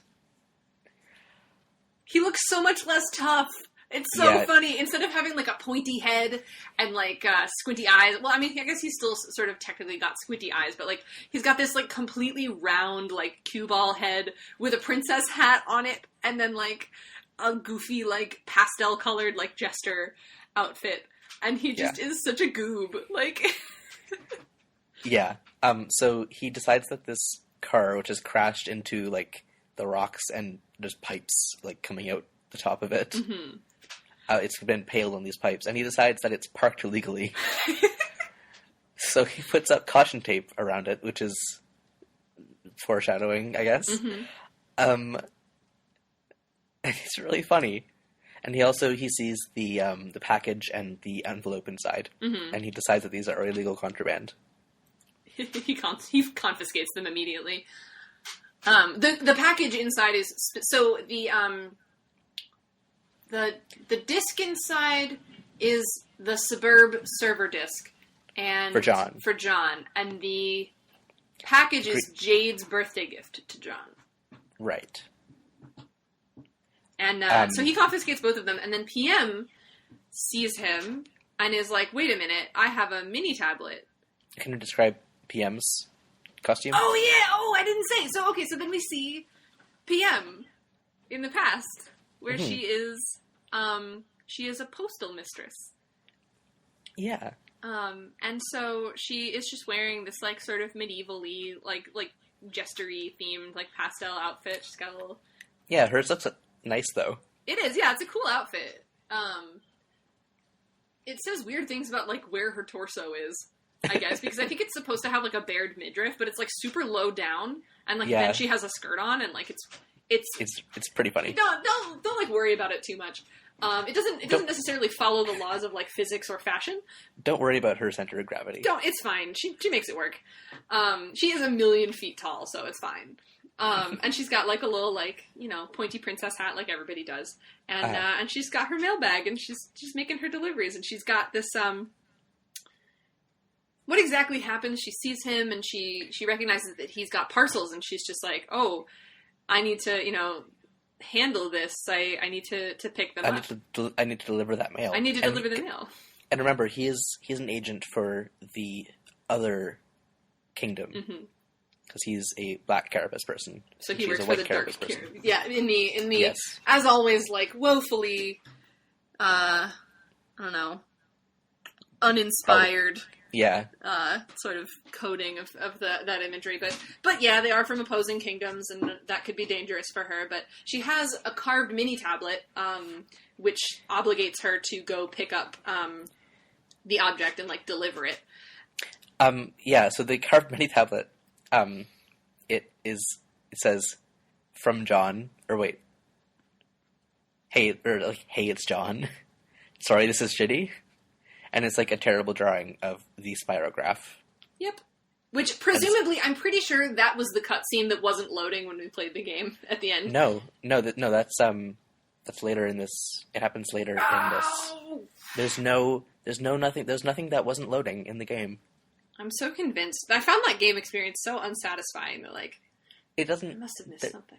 He looks so much less tough. It's so funny. Instead of having, like, a pointy head and, like, squinty eyes... Well, I mean, I guess he's still sort of technically got squinty eyes, but, like, he's got this, like, completely round, like, cue ball head with a princess hat on it, and then, like, a goofy, like, pastel-colored, like, jester outfit. And he just is such a goob. Like... Yeah. So he decides that this car, which has crashed into, like, the rocks and there's pipes, like, coming out the top of it... Mm-hmm. It's been impaled on these pipes, and he decides that it's parked illegally. So he puts up caution tape around it, which is foreshadowing, I guess. Mm-hmm. And it's really funny. And he sees the package and the envelope inside, and he decides that these are illegal contraband. he confiscates them immediately. The package inside is so the disc inside is the Suburb server disc, and for John, and the package is Jade's birthday gift to John. Right. And so he confiscates both of them, and then PM sees him and is like, "Wait a minute, I have a mini tablet." Can you describe PM's costume? Oh yeah. Oh, I didn't say. So okay. So then we see PM in the past, where she is a postal mistress. Yeah. And so she is just wearing this, like, sort of medieval-y, like jestery themed, like, pastel outfit. She's got a little... Yeah, hers looks nice, though. It is, yeah, it's a cool outfit. It says weird things about, like, where her torso is, I guess, because I think it's supposed to have, like, a bared midriff, but it's, like, super low down, and, like, then she has a skirt on, and, like, it's pretty funny. Don't like worry about it too much. It doesn't necessarily follow the laws of, like, physics or fashion. Don't worry about her center of gravity. It's fine. She makes it work. She is 1,000,000 feet tall, so it's fine. And she's got, like, a little, like, you know, pointy princess hat like everybody does. And she's got her mailbag, and she's making her deliveries, and she's got this, what exactly happens? She sees him, and she recognizes that he's got parcels, and she's just like, oh, I need to, you know, handle this. I need to pick them up. I need to deliver that mail. I need to deliver the mail. And remember, he's an agent for the other kingdom. Mm-hmm. Because he's a black carapace person. So he works for the dark person. Yeah, in the yes. as always, like, woefully, I don't know, uninspired. Yeah. Sort of coding of that imagery, but yeah, they are from opposing kingdoms, and that could be dangerous for her. But she has a carved mini tablet, which obligates her to go pick up the object and like deliver it. Yeah. So the carved mini tablet, it says from John, or wait, hey, it's John. Sorry, this is shitty. And it's like a terrible drawing of the spirograph. Yep. Which, presumably, I'm pretty sure that was the cutscene that wasn't loading when we played the game at the end. No, that's later in this. It happens later in this. There's nothing that wasn't loading in the game. I'm so convinced. I found that game experience so unsatisfying that, like, it doesn't. I must have missed something.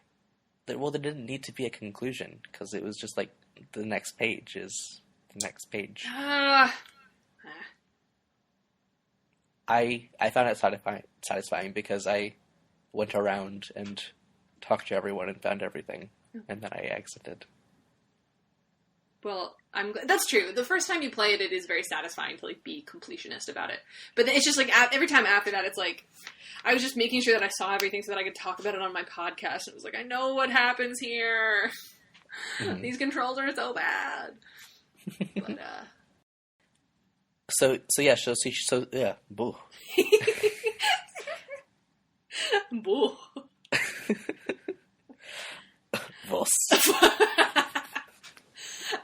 Well, there didn't need to be a conclusion, because it was just like, the next page is the next page. I found it satisfying because I went around and talked to everyone and found everything, and then I exited. Well, that's true. The first time you play it, it is very satisfying to like be completionist about it. But it's just like every time after that, it's like I was just making sure that I saw everything so that I could talk about it on my podcast. And it was like, I know what happens here. Mm-hmm. These controls are so bad. But So yeah, boo. Boo. Vos.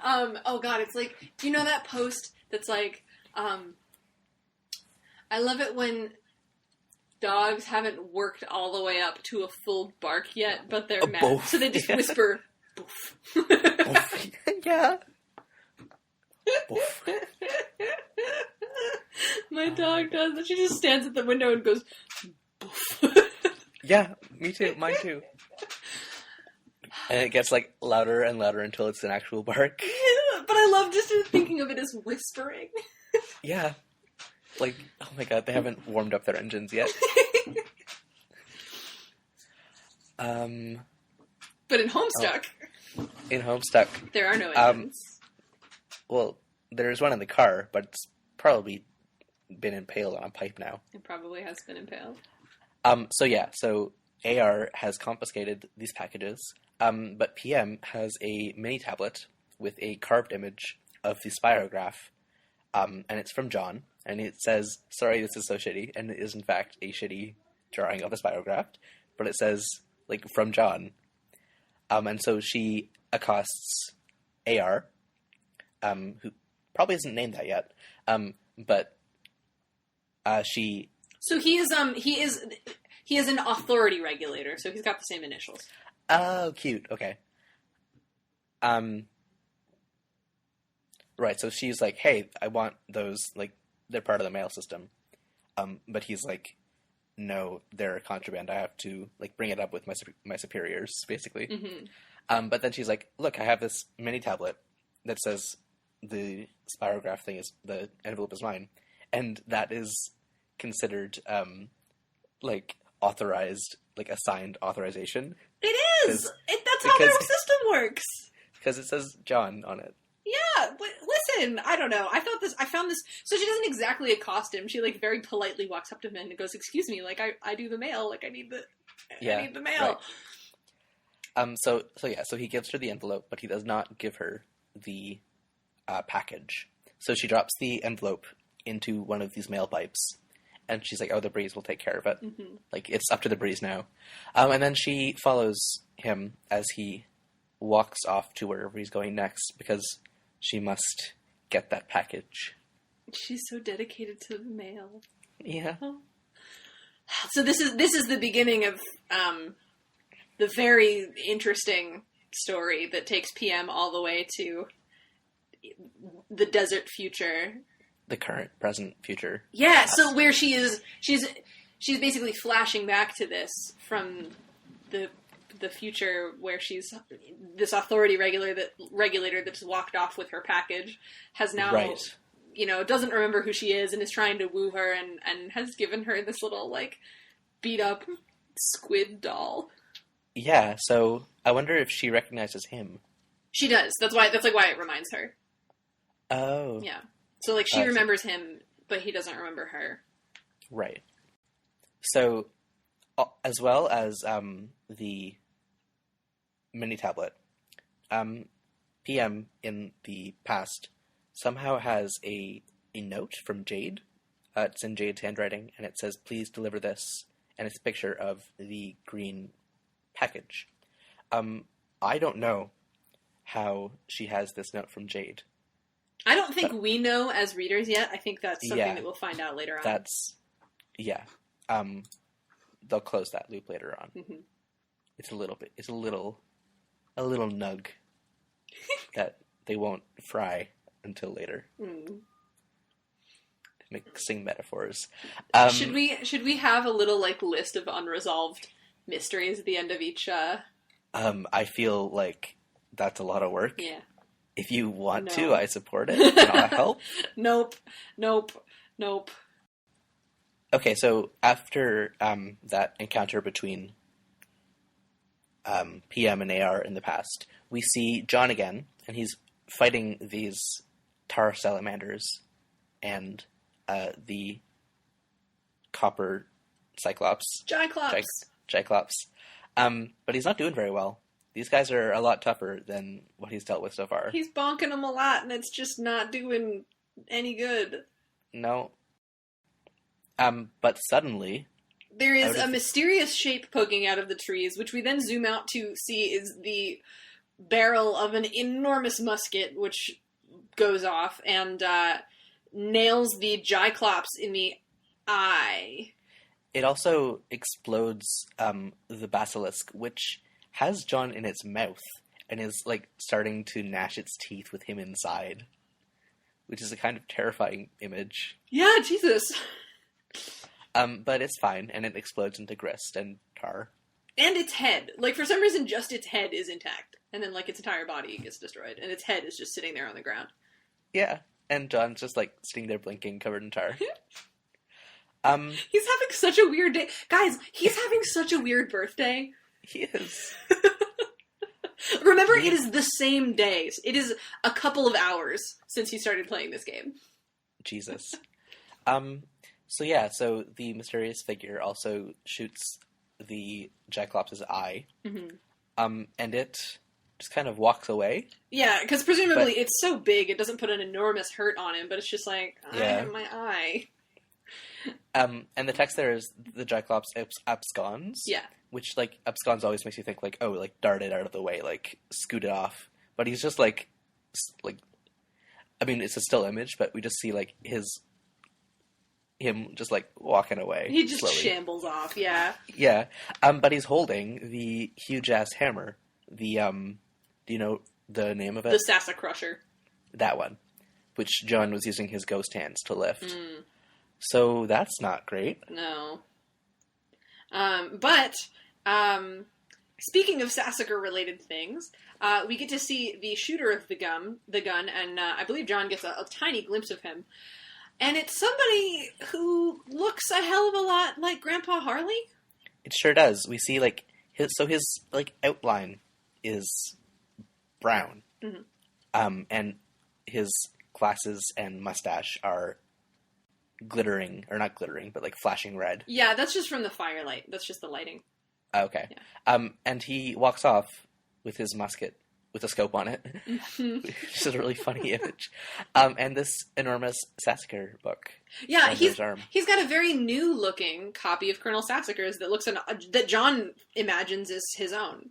Oh god, it's like, do you know that post that's like, I love it when dogs haven't worked all the way up to a full bark yet, but they're mad. Boof. So they just whisper, boof. Boof. Yeah. Boof. My dog does that. She just stands at the window and goes, boof. Yeah, me too. Mine too. And it gets, like, louder and louder until it's an actual bark. Yeah, but I love just thinking of it as whispering. Yeah. Like, oh my god, they haven't warmed up their engines yet. But in Homestuck... Oh. In Homestuck... There are no engines. Well, there's one in the car, but it's probably been impaled on a pipe now. It probably has been impaled. So AR has confiscated these packages, but PM has a mini tablet with a carved image of the spirograph, and it's from John, and it says, sorry, this is so shitty, and it is in fact a shitty drawing of a spirograph, but it says, like, from John. And so she accosts AR, who probably isn't named that yet, but she... So he is an authority regulator, so he's got the same initials. Oh, cute. Okay. Right, so she's like, hey, I want those, like, they're part of the mail system. But he's like, no, they're contraband. I have to, like, bring it up with my superiors, basically. Mm-hmm. But then she's like, look, I have this mini tablet that says the spirograph thing is, the envelope is mine. And that is considered, like, authorized, like, assigned authorization. It is! That's how their system works! Because it says John on it. Yeah, but listen, I don't know. I found this, so she doesn't exactly accost him. She, like, very politely walks up to him and goes, excuse me, like, I do the mail, like, I need the mail. Right. So he gives her the envelope, but he does not give her the package. So she drops the envelope into one of these mail pipes, and she's like, oh, the breeze will take care of it. Mm-hmm. Like, it's up to the breeze now. And then she follows him as he walks off to wherever he's going next, because she must get that package. She's so dedicated to the mail. Yeah. Oh. So this is the beginning of the very interesting story that takes PM all the way to the desert future. The current, present, future. Yeah, past. So where she's basically flashing back to this from the future where she's this authority regulator that's walked off with her package has now doesn't remember who she is and is trying to woo her and has given her this little, like, beat-up squid doll. Yeah, so I wonder if she recognizes him. She does. That's why it reminds her. Oh. Yeah. So, like, she remembers him, but he doesn't remember her. Right. So, as well as the mini tablet, PM in the past somehow has a note from Jade. It's in Jade's handwriting, and it says, "Please deliver this," and it's a picture of the green package. I don't know how she has this note from Jade. I don't think we know as readers yet. I think that's something that we'll find out later on. They'll close that loop later on. Mm-hmm. It's a little nug that they won't fry until later. Mm. Mixing metaphors. Should we have a little, like, list of unresolved mysteries at the end of each? I feel like that's a lot of work. Yeah. If you want to, I support it. And I'll help. Nope. Okay, so after that encounter between PM and AR in the past, we see John again, and he's fighting these tar salamanders and the copper cyclops. Cyclops. But he's not doing very well. These guys are a lot tougher than what he's dealt with so far. He's bonking them a lot, and it's just not doing any good. No. But suddenly... There is a mysterious shape poking out of the trees, which we then zoom out to see is the barrel of an enormous musket, which goes off and nails the Cyclops in the eye. It also explodes the basilisk, which has John in its mouth and is, like, starting to gnash its teeth with him inside, which is a kind of terrifying image. Yeah, Jesus. But it's fine, and it explodes into grist and tar. And its head. Like, for some reason, just its head is intact. And then, like, its entire body gets destroyed. And its head is just sitting there on the ground. Yeah, and John's just, like, sitting there blinking, covered in tar. He's having such a weird day. Guys, he's having such a weird birthday. He is. Remember, it is the same day. It is a couple of hours since he started playing this game. Jesus. So the mysterious figure also shoots the Cyclops' eye. Mm-hmm. And it just kind of walks away. Yeah, because presumably it's so big it doesn't put an enormous hurt on him, but it's just like, I have my eye. And the text there is the Cyclops absconds. Yeah. Which, like, absconds always makes you think, like, oh, like, darted out of the way, like, scooted off. But he's just, like, I mean, it's a still image, but we just see, like, him just, like, walking away. He just slowly. Shambles off, yeah. Yeah. But he's holding the huge-ass hammer. The, do you know the name of it? The Sassa Crusher. That one. Which John was using his ghost hands to lift. Mm. So that's not great. No. But speaking of Sassacre-related things, we get to see the shooter of the gun, and I believe John gets a tiny glimpse of him. And it's somebody who looks a hell of a lot like Grandpa Harley. It sure does. We see, like, his outline is brown. Mm-hmm. And his glasses and mustache are glittering, or not glittering, but, like, flashing red. Yeah, that's just from the firelight. That's just the lighting. Okay. Yeah. And he walks off with his musket with a scope on it, which is a really funny image. And this enormous Sassacre book. Yeah, he's got a very new-looking copy of Colonel Sassacre's that looks that John imagines is his own.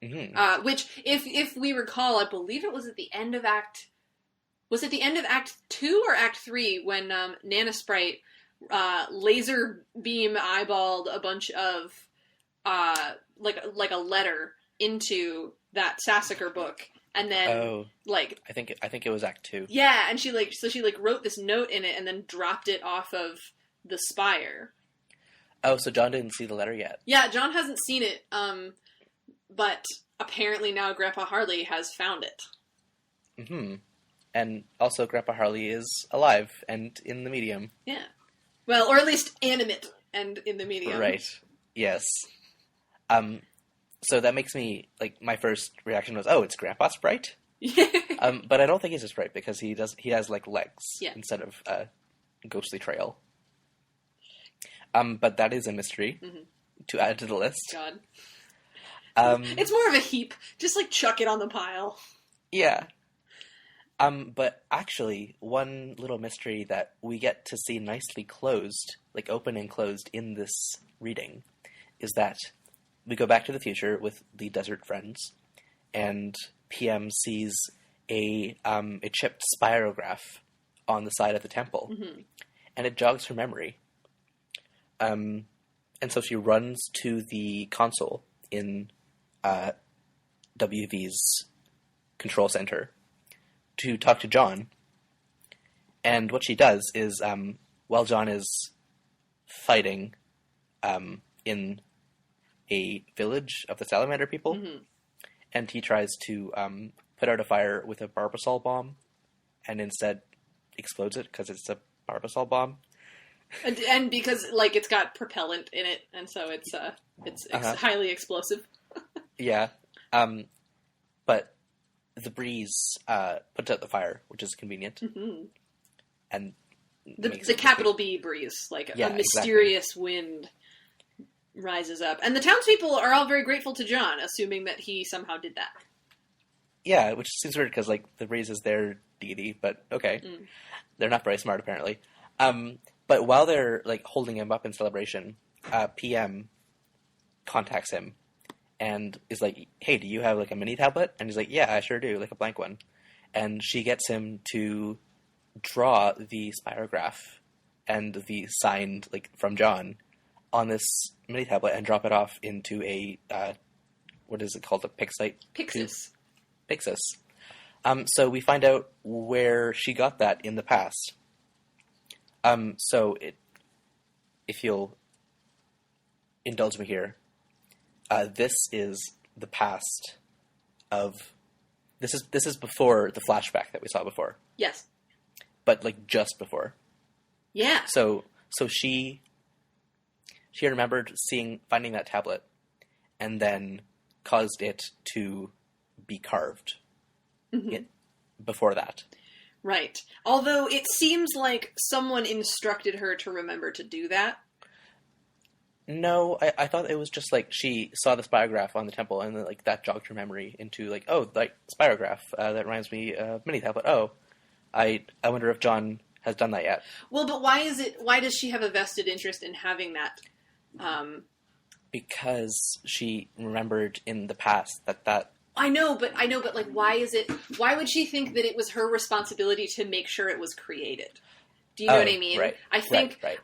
Mm-hmm. Which, if we recall, I believe it was at the end of Act... Was it the end of Act 2 or Act 3 when Nana Sprite laser beam eyeballed a bunch of like a letter into that Sassacre book, and then I think it was Act 2. Yeah, and she wrote this note in it and then dropped it off of the spire. Oh, so John didn't see the letter yet. Yeah, John hasn't seen it. But apparently now Grandpa Harley has found it. Mm-hmm. And also, Grandpa Harley is alive and in the medium. Yeah. Well, or at least animate and in the medium. Right. Yes. So that makes me, like, my first reaction was, oh, it's Grandpa Sprite? But I don't think he's a sprite because he has, like, legs instead of a ghostly trail. But that is a mystery to add to the list. God. It's more of a heap. Just, like, chuck it on the pile. Yeah. But actually, one little mystery that we get to see nicely closed, like open and closed in this reading, is that we go back to the future with the desert friends, and PM sees a chipped spirograph on the side of the temple, and it jogs her memory. And so she runs to the console in WV's control center to talk to John. And what she does is, while John is fighting in a village of the Salamander people, and he tries to put out a fire with a barbasol bomb, and instead explodes it because it's a barbasol bomb. And because, like, it's got propellant in it, and so it's highly explosive. Yeah. But the breeze puts out the fire, which is convenient. And the capital B breeze, like a mysterious wind rises up. And the townspeople are all very grateful to John, assuming that he somehow did that. Yeah, which seems weird because, like, the breeze is their deity, but okay. They're not very smart, apparently. But while they're, like, holding him up in celebration, PM contacts him and is like, hey, do you have, like, a mini tablet? And he's like, yeah, I sure do, like a blank one. And she gets him to draw the spirograph and the signed, like, from John on this mini tablet and drop it off into a, what is it called, a Pixite? Pixis. So we find out where she got that in the past. So if you'll indulge me here, this is the past of, this is before the flashback that we saw before. Yes. But, like, just before. Yeah. So she remembered finding that tablet and then caused it to be carved before that. Right. Although it seems like someone instructed her to remember to do that. No, I thought it was just, like, she saw the spirograph on the temple and, like, that jogged her memory into, like, oh, like, spirograph, that reminds me of mini tablet. Oh, I wonder if John has done that yet. Well, but why does she have a vested interest in having that? Because she remembered in the past that... I know, but like, why would she think that it was her responsibility to make sure it was created? Do you know what I mean? Right. I think, right.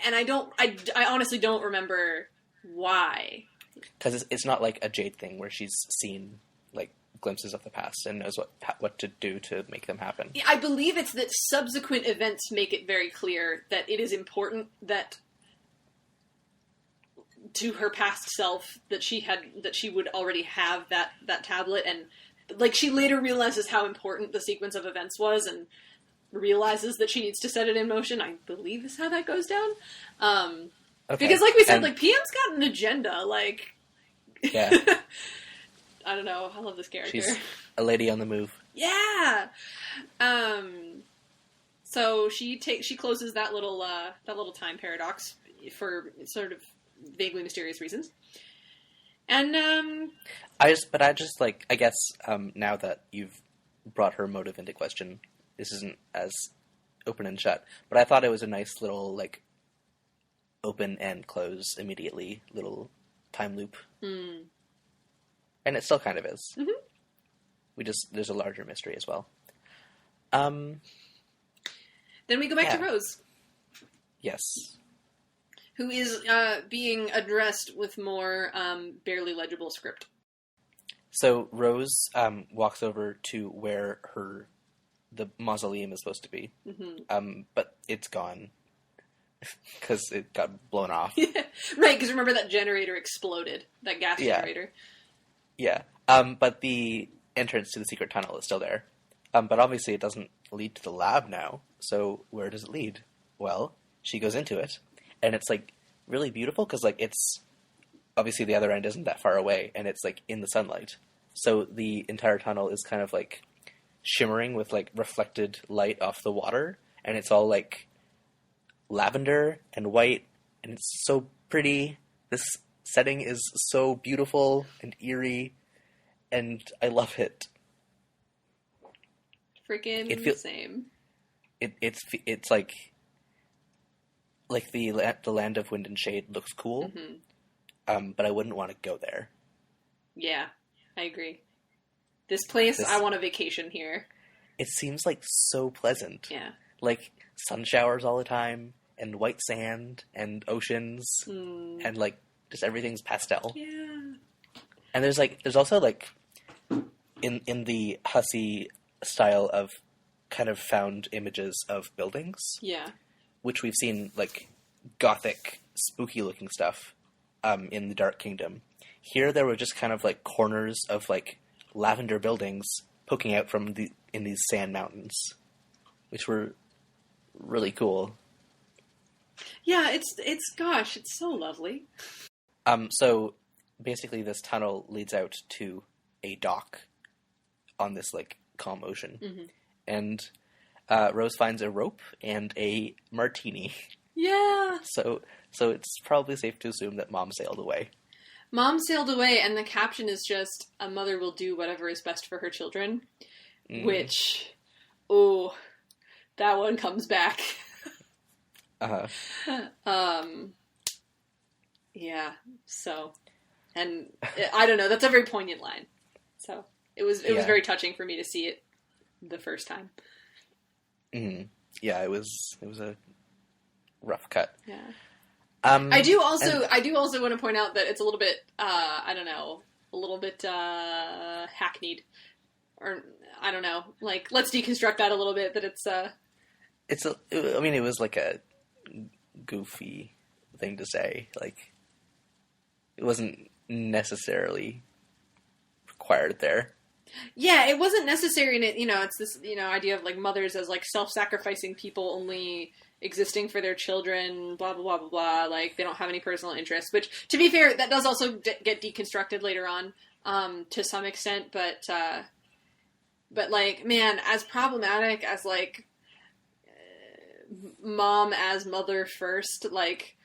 And I honestly don't remember why. Because it's not like a Jade thing where she's seen, like, glimpses of the past and knows what to do to make them happen. I believe it's that subsequent events make it very clear that it is important that to her past self that she would already have that tablet, and, like, she later realizes how important the sequence of events was and realizes that she needs to set it in motion. I believe is how that goes down. Okay. Because, like we said, like, PM's got an agenda, like... Yeah. I don't know. I love this character. She's a lady on the move. Yeah. So she closes that little time paradox for sort of vaguely mysterious reasons. And I guess now that you've brought her motive into question, this isn't as open and shut, but I thought it was a nice little, like, open and close immediately little time loop. And it still kind of is. There's a larger mystery as well. Then we go back to Rose. Yes. Who is being addressed with more barely legible script. So Rose walks over to where the mausoleum is supposed to be, but it's gone because it got blown off. Right, because remember that generator exploded, that gas generator. Yeah, but the entrance to the secret tunnel is still there. But obviously it doesn't lead to the lab now. So where does it lead? Well, she goes into it, and it's like really beautiful because like it's obviously the other end isn't that far away, and it's like in the sunlight. So the entire tunnel is kind of like shimmering with like reflected light off the water, and it's all like lavender and white, and it's so pretty. This setting is so beautiful and eerie, and I love it. Freaking same. It's like the land of wind and shade looks cool, but I wouldn't want to go there. Yeah, I agree. This place, I want a vacation here. It seems like so pleasant. Yeah. Like sun showers all the time, and white sand, and oceans, and like just everything's pastel. Yeah. And there's also like in the hussy style of kind of found images of buildings. Yeah. Which we've seen like gothic, spooky looking stuff in the Dark Kingdom. Here there were just kind of like corners of like lavender buildings poking out from in these sand mountains, which were really cool. Yeah, it's so lovely. So basically this tunnel leads out to a dock on this like calm ocean. And Rose finds a rope and a martini. Yeah. So it's probably safe to assume that Mom sailed away. Mom sailed away, and the caption is just, "A mother will do whatever is best for her children." Which, that one comes back. Yeah, so, and I don't know, that's a very poignant line. So, it was very touching for me to see it the first time. Yeah, it was a rough cut. Yeah. I do also want to point out that it's a little bit, hackneyed. Or, I don't know, like, let's deconstruct that a little bit, that it was like a goofy thing to say. Like, it wasn't necessarily required there. Yeah, it wasn't necessary, and it's this, idea of, like, mothers as, like, self-sacrificing people only existing for their children, blah, blah, blah, blah, blah, like, they don't have any personal interest, which, to be fair, that does also get deconstructed later on, to some extent, but, like, man, as problematic as, like, mom as mother first, like,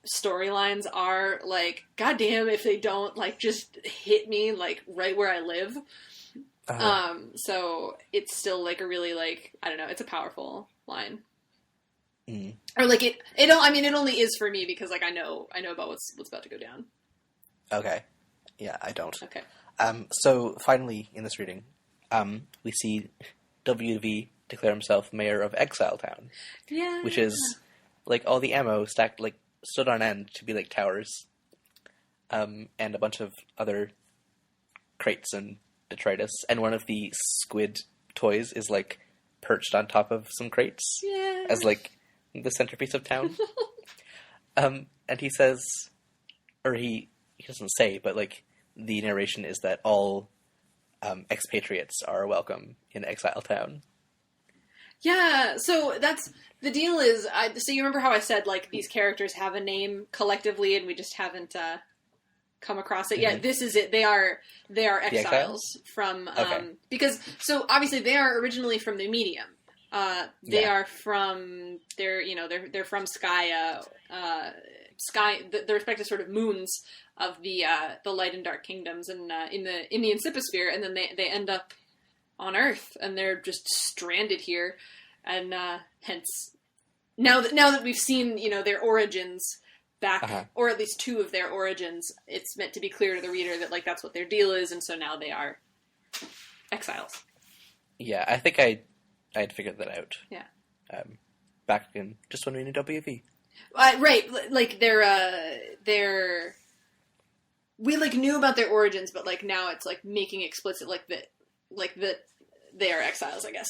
storylines are, like, goddamn if they don't, like, just hit me, like, right where I live. So it's still, like, a really, like, I don't know, it's a powerful line. Or, like, it only is for me because, like, I know about what's about to go down. Okay. Yeah, I don't. Okay. So, finally, in this reading, we see WV declare himself mayor of Exile Town. Yeah. Which is, like, all the ammo stacked, like, stood on end to be, like, towers. And a bunch of other crates and detritus. And one of the squid toys is, like, perched on top of some crates. Yeah. As, like, the centerpiece of town. And he says, or he doesn't say, but, like, the narration is that all expatriates are welcome in Exile Town. Yeah, so the deal is, so you remember how I said, like, these characters have a name collectively and we just haven't come across it yet? This is it. They are exiles from, because, so obviously they are originally from the medium. They are from, they're from Skya, the respective sort of moons of the light and dark kingdoms, and in the Inciposphere, and then they end up on Earth, and they're just stranded here, and hence now that we've seen their origins back, or at least two of their origins, it's meant to be clear to the reader that, like, that's what their deal is, and so now they are exiles. Yeah, I think I'd figured that out. Yeah. Back in just when we knew WV. Right, like they're we, like, knew about their origins, but, like, now it's, like, making explicit, like, that they are exiles, I guess.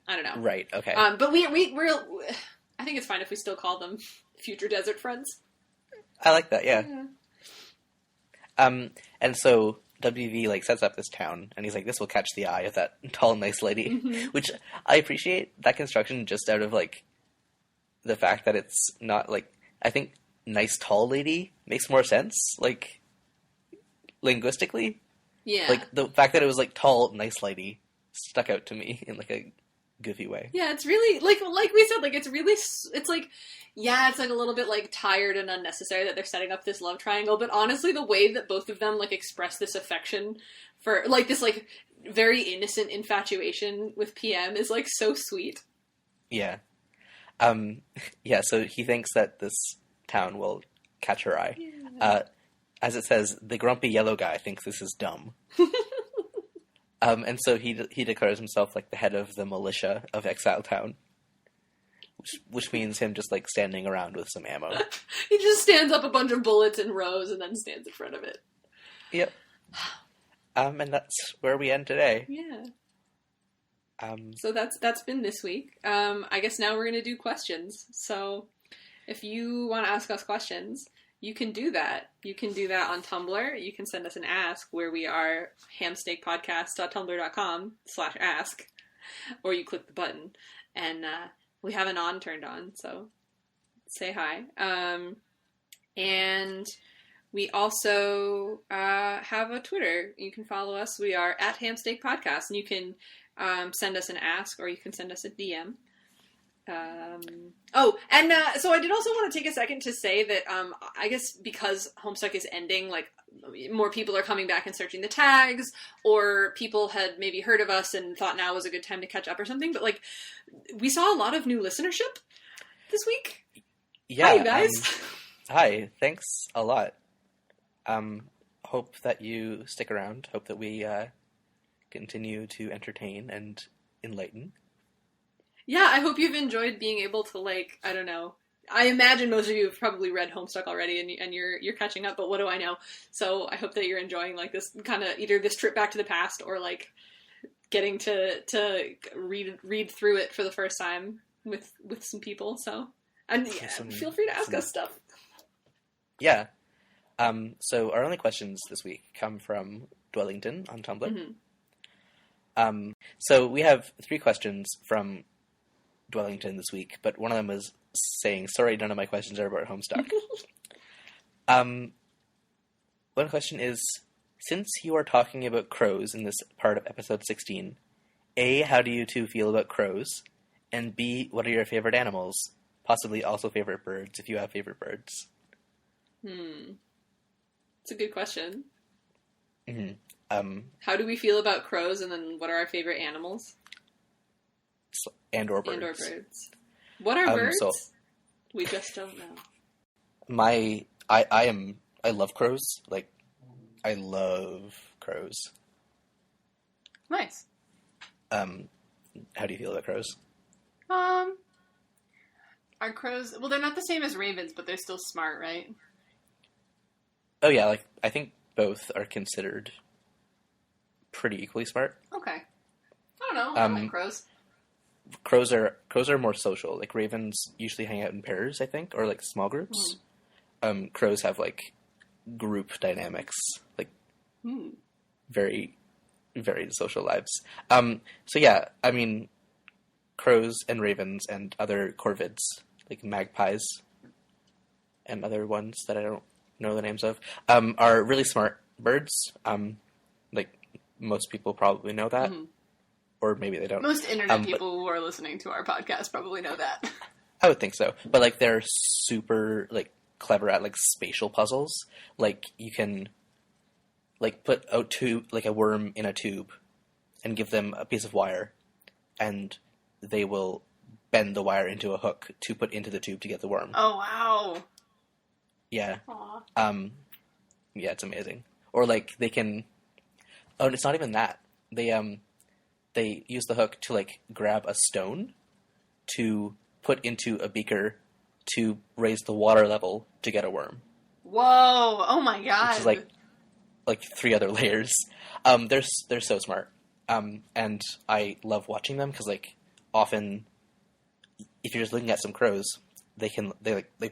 I don't know. Right, okay. But we're I think it's fine if we still call them future desert friends. I like that, yeah. And so WV like sets up this town, and he's like, this will catch the eye of that tall, nice lady, which I appreciate that construction just out of like the fact that it's not like, I think nice tall lady makes more sense, like linguistically. Yeah. Like the fact that it was like tall, nice lady stuck out to me in like a goofy way. Yeah, it's really like we said, like it's like, yeah, it's like a little bit like tired and unnecessary that they're setting up this love triangle, but honestly the way that both of them like express this affection for like this like very innocent infatuation with PM is like so sweet. Yeah. Yeah, so he thinks that this town will catch her eye. Yeah. As it says, the grumpy yellow guy thinks this is dumb. And so he declares himself like the head of the militia of Exile Town, which means him just like standing around with some ammo. He just stands up a bunch of bullets in rows and then stands in front of it. Yep. And that's where we end today. Yeah. So that's been this week. I guess now we're gonna do questions. So if you want to ask us questions, you can do that. You can do that on Tumblr. You can send us an ask where we are hamsteakpodcast.tumblr.com/ask, or you click the button, and we have an on turned on, so say hi. And we also have a Twitter. You can follow us. We are at hamsteakpodcast, and you can send us an ask, or you can send us a DM. So I did also want to take a second to say that, I guess because Homestuck is ending, like, more people are coming back and searching the tags, or people had maybe heard of us and thought now was a good time to catch up or something, but, like, we saw a lot of new listenership this week. Yeah. Hi, you guys. Hi, thanks a lot. Hope that you stick around. Hope that we, continue to entertain and enlighten. Yeah, I hope you've enjoyed being able to, like, I don't know. I imagine most of you have probably read Homestuck already and you're catching up, but what do I know? So I hope that you're enjoying, like, this kind of, either this trip back to the past or, like, getting to read through it for the first time with some people, so. And yeah, feel free to ask us stuff. Yeah. So our only questions this week come from Dwellington on Tumblr. Mm-hmm. So we have 3 questions from Dwellington this week, but one of them was saying, sorry, none of my questions are about Homestuck. One question is, since you are talking about crows in this part of episode 16, A, how do you two feel about crows? And B, what are your favorite animals? Possibly also favorite birds, if you have favorite birds. It's a good question. Mm-hmm. How do we feel about crows, and then what are our favorite animals? And/or birds. And/or birds. What are birds? So, we just don't know. I love crows. Like, I love crows. Nice. How do you feel about crows? Are crows... Well, they're not the same as ravens, but they're still smart, right? Oh, yeah, like, I think both are considered pretty equally smart. Okay. I don't know. I like crows. Crows are more social. Like, ravens usually hang out in pairs, I think, or, like, small groups. Crows have, like, group dynamics. Like, very, very social lives. So, yeah, I mean, crows and ravens and other corvids, like magpies and other ones that I don't know the names of, are really smart birds. Like, most people probably know that. Or maybe they don't. Most internet people who are listening to our podcast probably know that. I would think so. But, like, they're super, like, clever at, like, spatial puzzles. Like, you can, like, put a worm in a tube and give them a piece of wire, and they will bend the wire into a hook to put into the tube to get the worm. Oh, wow. Yeah. Aww. Yeah, it's amazing. Or, like, they can... Oh, it's not even that. They use the hook to, like, grab a stone to put into a beaker to raise the water level to get a worm. Whoa! Oh my god! Which is, like 3 other layers. They're so smart. And I love watching them because, like, often, if you're just looking at some crows, they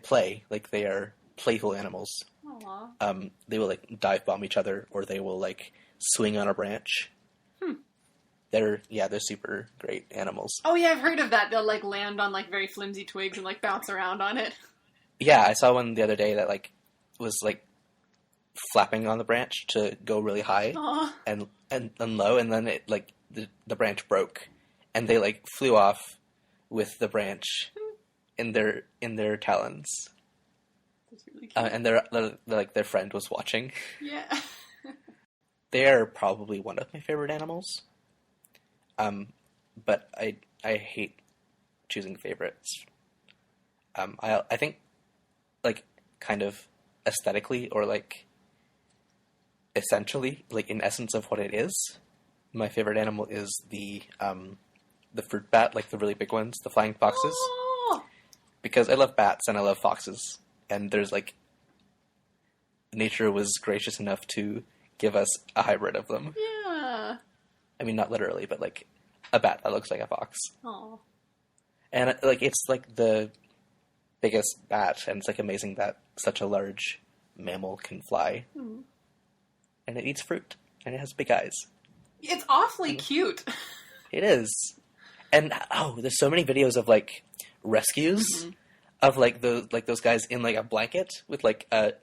play. Like, they are playful animals. Aww. Aw. They will like dive bomb each other, or they will like swing on a branch. They're super great animals. Oh yeah, I've heard of that. They'll like land on like very flimsy twigs and like bounce around on it. Yeah, I saw one the other day that like was like flapping on the branch to go really high and low, and then it like the branch broke, and they like flew off with the branch in their talons. That's really cute. And they're like their friend was watching. Yeah. They're probably one of my favorite animals. But I hate choosing favorites. I think like kind of aesthetically or like essentially, like in essence of what it is, my favorite animal is the fruit bat, like the really big ones, the flying foxes. Oh! Because I love bats and I love foxes, and there's like nature was gracious enough to give us a hybrid of them. Yeah. I mean, not literally, but like a bat that looks like a fox. Oh. And like it's like the biggest bat, and it's like amazing that such a large mammal can fly. And it eats fruit, and it has big eyes. It's awfully cute. It is. And there's so many videos of like rescues of like those guys in like a blanket with like a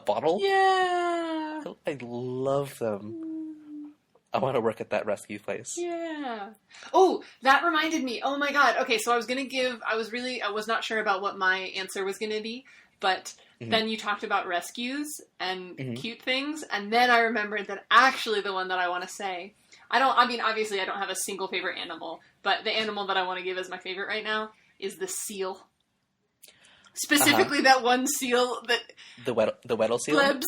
bottle. Yeah. I love them. I want to work at that rescue place. Yeah. Oh, that reminded me. Oh my god. Okay, so I was not sure about what my answer was going to be, but then you talked about rescues and cute things, and then I remembered that actually the one that I want to say, obviously I don't have a single favorite animal, but the animal that I want to give as my favorite right now is the seal. Specifically that one seal that... The Weddell seal? Plebs.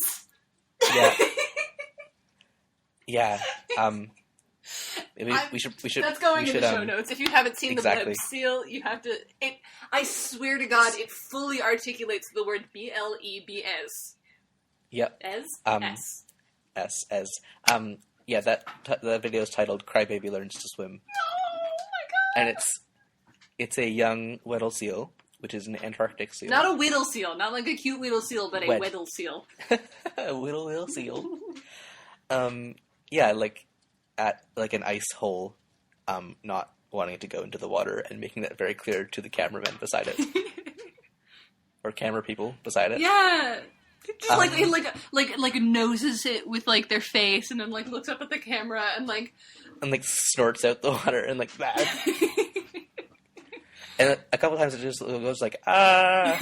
Yeah. Yeah. Maybe we should. That's going in the show notes. If you haven't seen the exactly. Plebs seal, you have to. I swear to God, it fully articulates the word BLEBS. Yep. S. Yeah, that video is titled "Crybaby Learns to Swim." Oh my God! And it's a young Weddell seal, which is an Antarctic seal. Not a Whittle seal, not like a cute Whittle seal, but a Weddell seal. A Whittle seal. Yeah, like at like an ice hole, not wanting to go into the water and making that very clear to the cameramen beside it. Or camera people beside it. Yeah. Just like noses it with like their face and then like looks up at the camera and like snorts out the water and like that. And a couple times it just goes like, ah.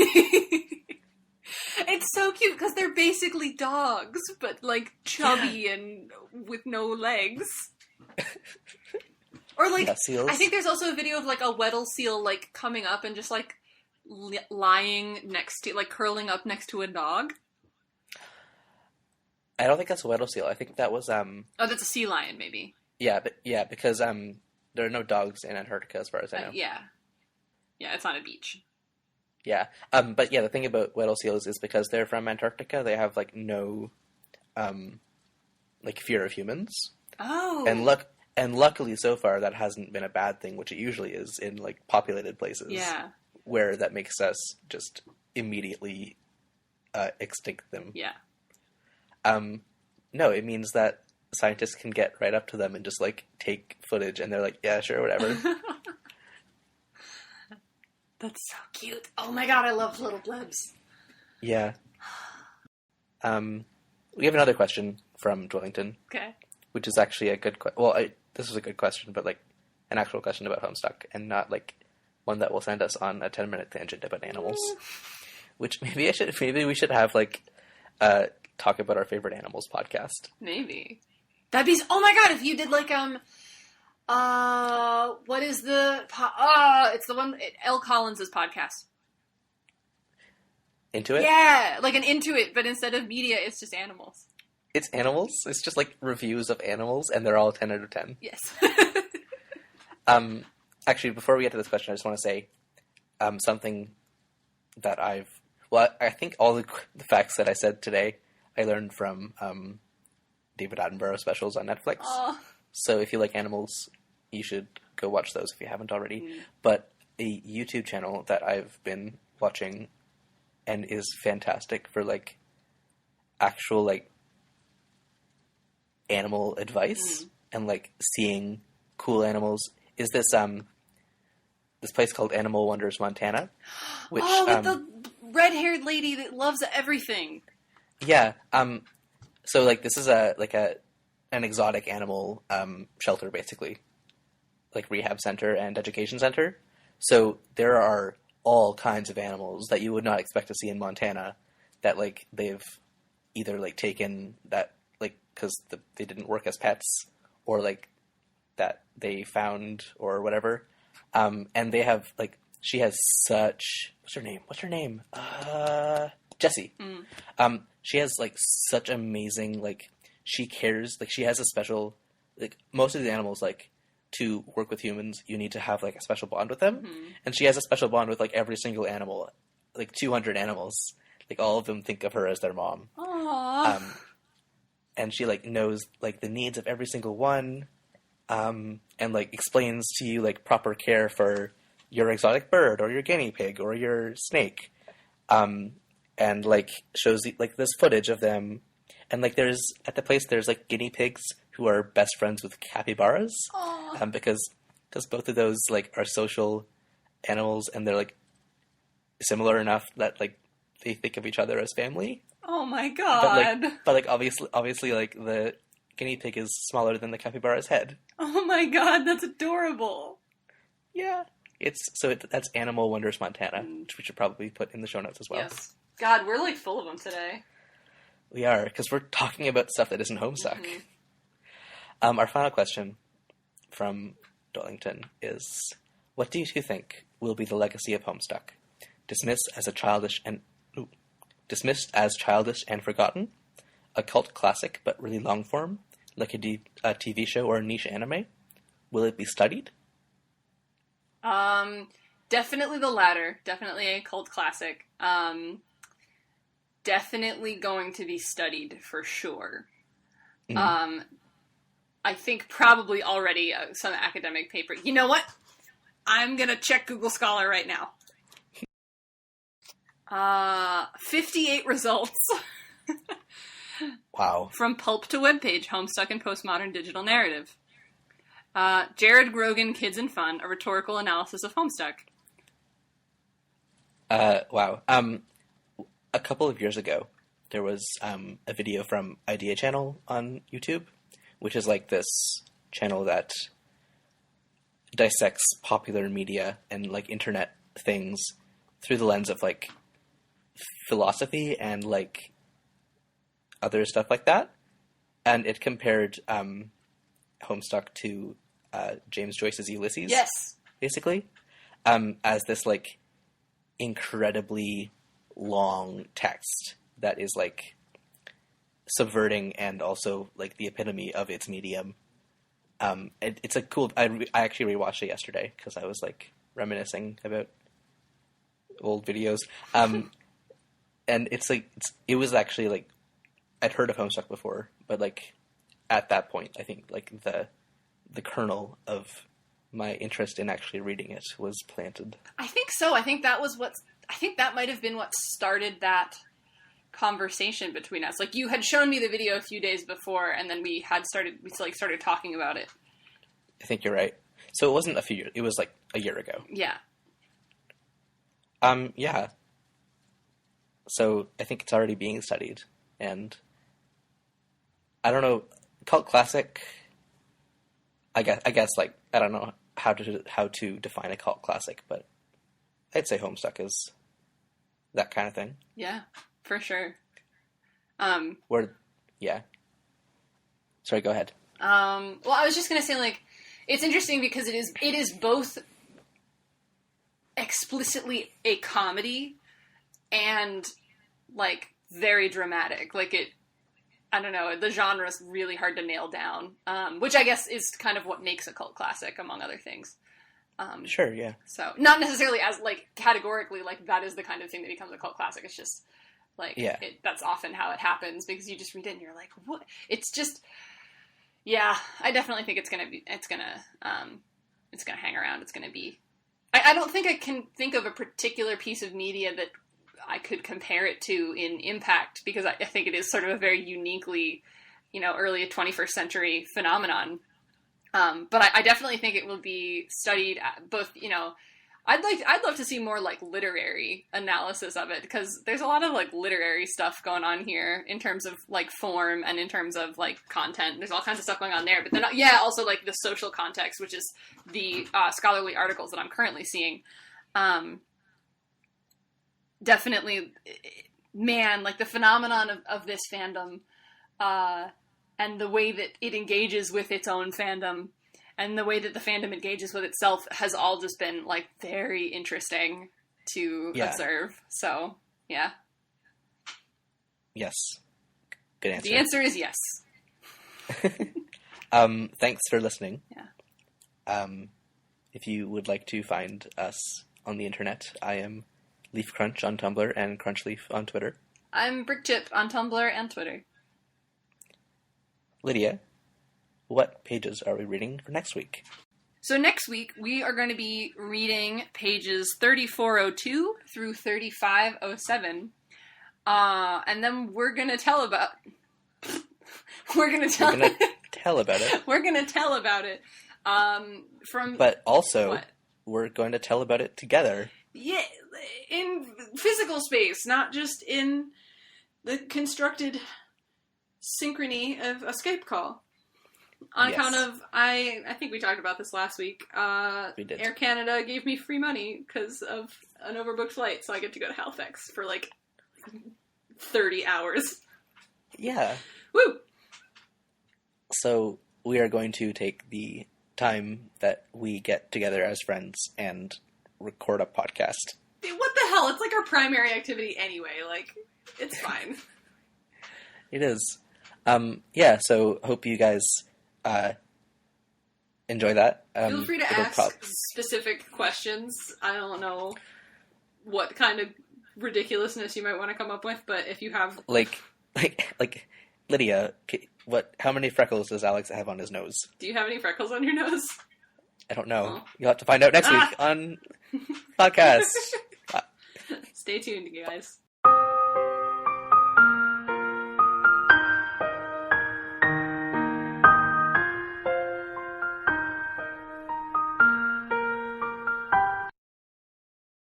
It's so cute because they're basically dogs, but like chubby and with no legs. Or like, seals. I think there's also a video of like a Weddell seal like coming up and just like lying next to, like curling up next to a dog. I don't think that's a Weddell seal. I think that was Oh, that's a sea lion, maybe. Yeah, because there are no dogs in Antarctica as far as I know. Yeah, it's on a beach. Yeah, but yeah, the thing about Weddell seals is because they're from Antarctica, they have like no, like fear of humans. Oh, and luckily so far that hasn't been a bad thing, which it usually is in like populated places. Yeah, where that makes us just immediately extinct them. Yeah. No, it means that scientists can get right up to them and just like take footage, and they're like, yeah, sure, whatever. That's so cute. Oh my god, I love little plebs. Yeah. We have another question from Dwellington. Okay. Which is actually a good question. Well, this was a good question, but like an actual question about Homestuck, and not like one that will send us on a 10-minute tangent about animals. Which maybe we should have like talk about our favorite animals podcast. Maybe. That'd be. Oh my god! If you did like what is the? It's the one. L. Collins' podcast. Intuit? Yeah, like an Intuit, but instead of media, it's just animals. It's animals? It's just like reviews of animals, and they're all 10 out of 10. Yes. Actually, before we get to this question, I just want to say something that I think all the facts that I said today, I learned from David Attenborough specials on Netflix. Aww. So if you like animals, you should go watch those if you haven't already. But a YouTube channel that I've been watching and is fantastic for like actual like animal advice and like seeing cool animals is this place called Animal Wonders Montana, which with the red-haired lady that loves everything. Yeah. So like this is an exotic animal shelter, basically, like rehab center and education center. So there are all kinds of animals that you would not expect to see in Montana that like they've either like taken that like because they didn't work as pets or like that they found or whatever. And they have like she has such what's her name? Jessie. She has like such amazing like she cares like she has a special like most of the animals like to work with humans you need to have like a special bond with them and she has a special bond with like every single animal like 200 animals like all of them think of her as their mom. Aww. And she like knows like the needs of every single one and like explains to you like proper care for your exotic bird or your guinea pig or your snake and like shows like this footage of them and like there's at the place there's like guinea pigs who are best friends with capybaras because both of those like are social animals and they're like similar enough that like they think of each other as family. Oh my god. But like obviously like the guinea pig is smaller than the capybara's head. Oh my god, that's adorable. Yeah. That's Animal Wonders Montana, which we should probably put in the show notes as well. Yes. God, we're like full of them today. We are, because we're talking about stuff that isn't Homestuck. Our final question from Darlington is, what do you two think will be the legacy of Homestuck? Dismissed as childish and forgotten? A cult classic, but really long form, like a TV show or a niche anime? Will it be studied? Definitely the latter. Definitely a cult classic. Definitely going to be studied for sure. I think probably already some academic paper. You know what? I'm gonna check Google Scholar right now. 58 results. Wow. From pulp to webpage, Homestuck and Postmodern Digital Narrative. Jared Grogan, Kids and Fun, a rhetorical analysis of Homestuck. Wow. A couple of years ago, there was a video from Idea Channel on YouTube, which is like this channel that dissects popular media and like internet things through the lens of like philosophy and like other stuff like that. And it compared Homestuck to James Joyce's Ulysses. Yes. Basically. As this like incredibly long text that is like subverting and also like the epitome of its medium. It's a cool. I actually rewatched it yesterday because I was like reminiscing about old videos. And it's like it was actually like I'd heard of Homestuck before, but like at that point, I think like the kernel of my interest in actually reading it was planted. I think so. I think that might have been what started that conversation between us. Like you had shown me the video a few days before, and then we started talking about it. I think you're right. So it wasn't a few years. It was like a year ago. Yeah. Yeah. So I think it's already being studied, and I don't know, cult classic. I guess like I don't know how to define a cult classic, but I'd say Homestuck is that kind of thing. Yeah, for sure. Yeah. Sorry, go ahead. Well, I was just gonna say, like, it's interesting because it is both explicitly a comedy and like very dramatic. Like I don't know, the genre is really hard to nail down, which I guess is kind of what makes a cult classic, among other things. Sure, yeah. So, not necessarily as, like, categorically, like, that is the kind of thing that becomes a cult classic. It's just, like, yeah. That's often how it happens, because you just read it and you're like, what? It's just, yeah, I definitely think it's gonna hang around. It's gonna be, I don't think I can think of a particular piece of media that I could compare it to in impact, because I think it is sort of a very uniquely, early 21st century phenomenon. But I definitely think it will be studied both, I'd love to see more like literary analysis of it, because there's a lot of like literary stuff going on here in terms of like form and in terms of like content. There's all kinds of stuff going on there, but then also like the social context, which is the scholarly articles that I'm currently seeing. Definitely, man, like the phenomenon of this fandom, and the way that it engages with its own fandom, and the way that the fandom engages with itself has all just been, like, very interesting to observe. So, yeah. Yes. Good answer. The answer is yes. Thanks for listening. Yeah. If you would like to find us on the internet, I am LeafCrunch on Tumblr and CrunchLeaf on Twitter. I'm BrickChip on Tumblr and Twitter. Lydia, what pages are we reading for next week? So next week, we are going to be reading pages 3402 through 3507. And then we're going to tell about... We're going to tell about it. We're going to tell about it. But also, we're going to tell about it together. Yeah, in physical space, not just in the constructed synchrony of a Skype call. On account of, I think we talked about this last week, we did. Air Canada gave me free money because of an overbooked flight, so I get to go to Halifax for like 30 hours. Yeah. Woo! So we are going to take the time that we get together as friends and record a podcast. What the hell? It's like our primary activity anyway. Like, it's fine. It is. So hope you guys enjoy that. Feel free to ask specific questions. I don't know what kind of ridiculousness you might want to come up with, but if you have... Like Lydia, how many freckles does Alex have on his nose? Do you have any freckles on your nose? I don't know. Oh. You'll have to find out next week on podcast. Stay tuned, guys.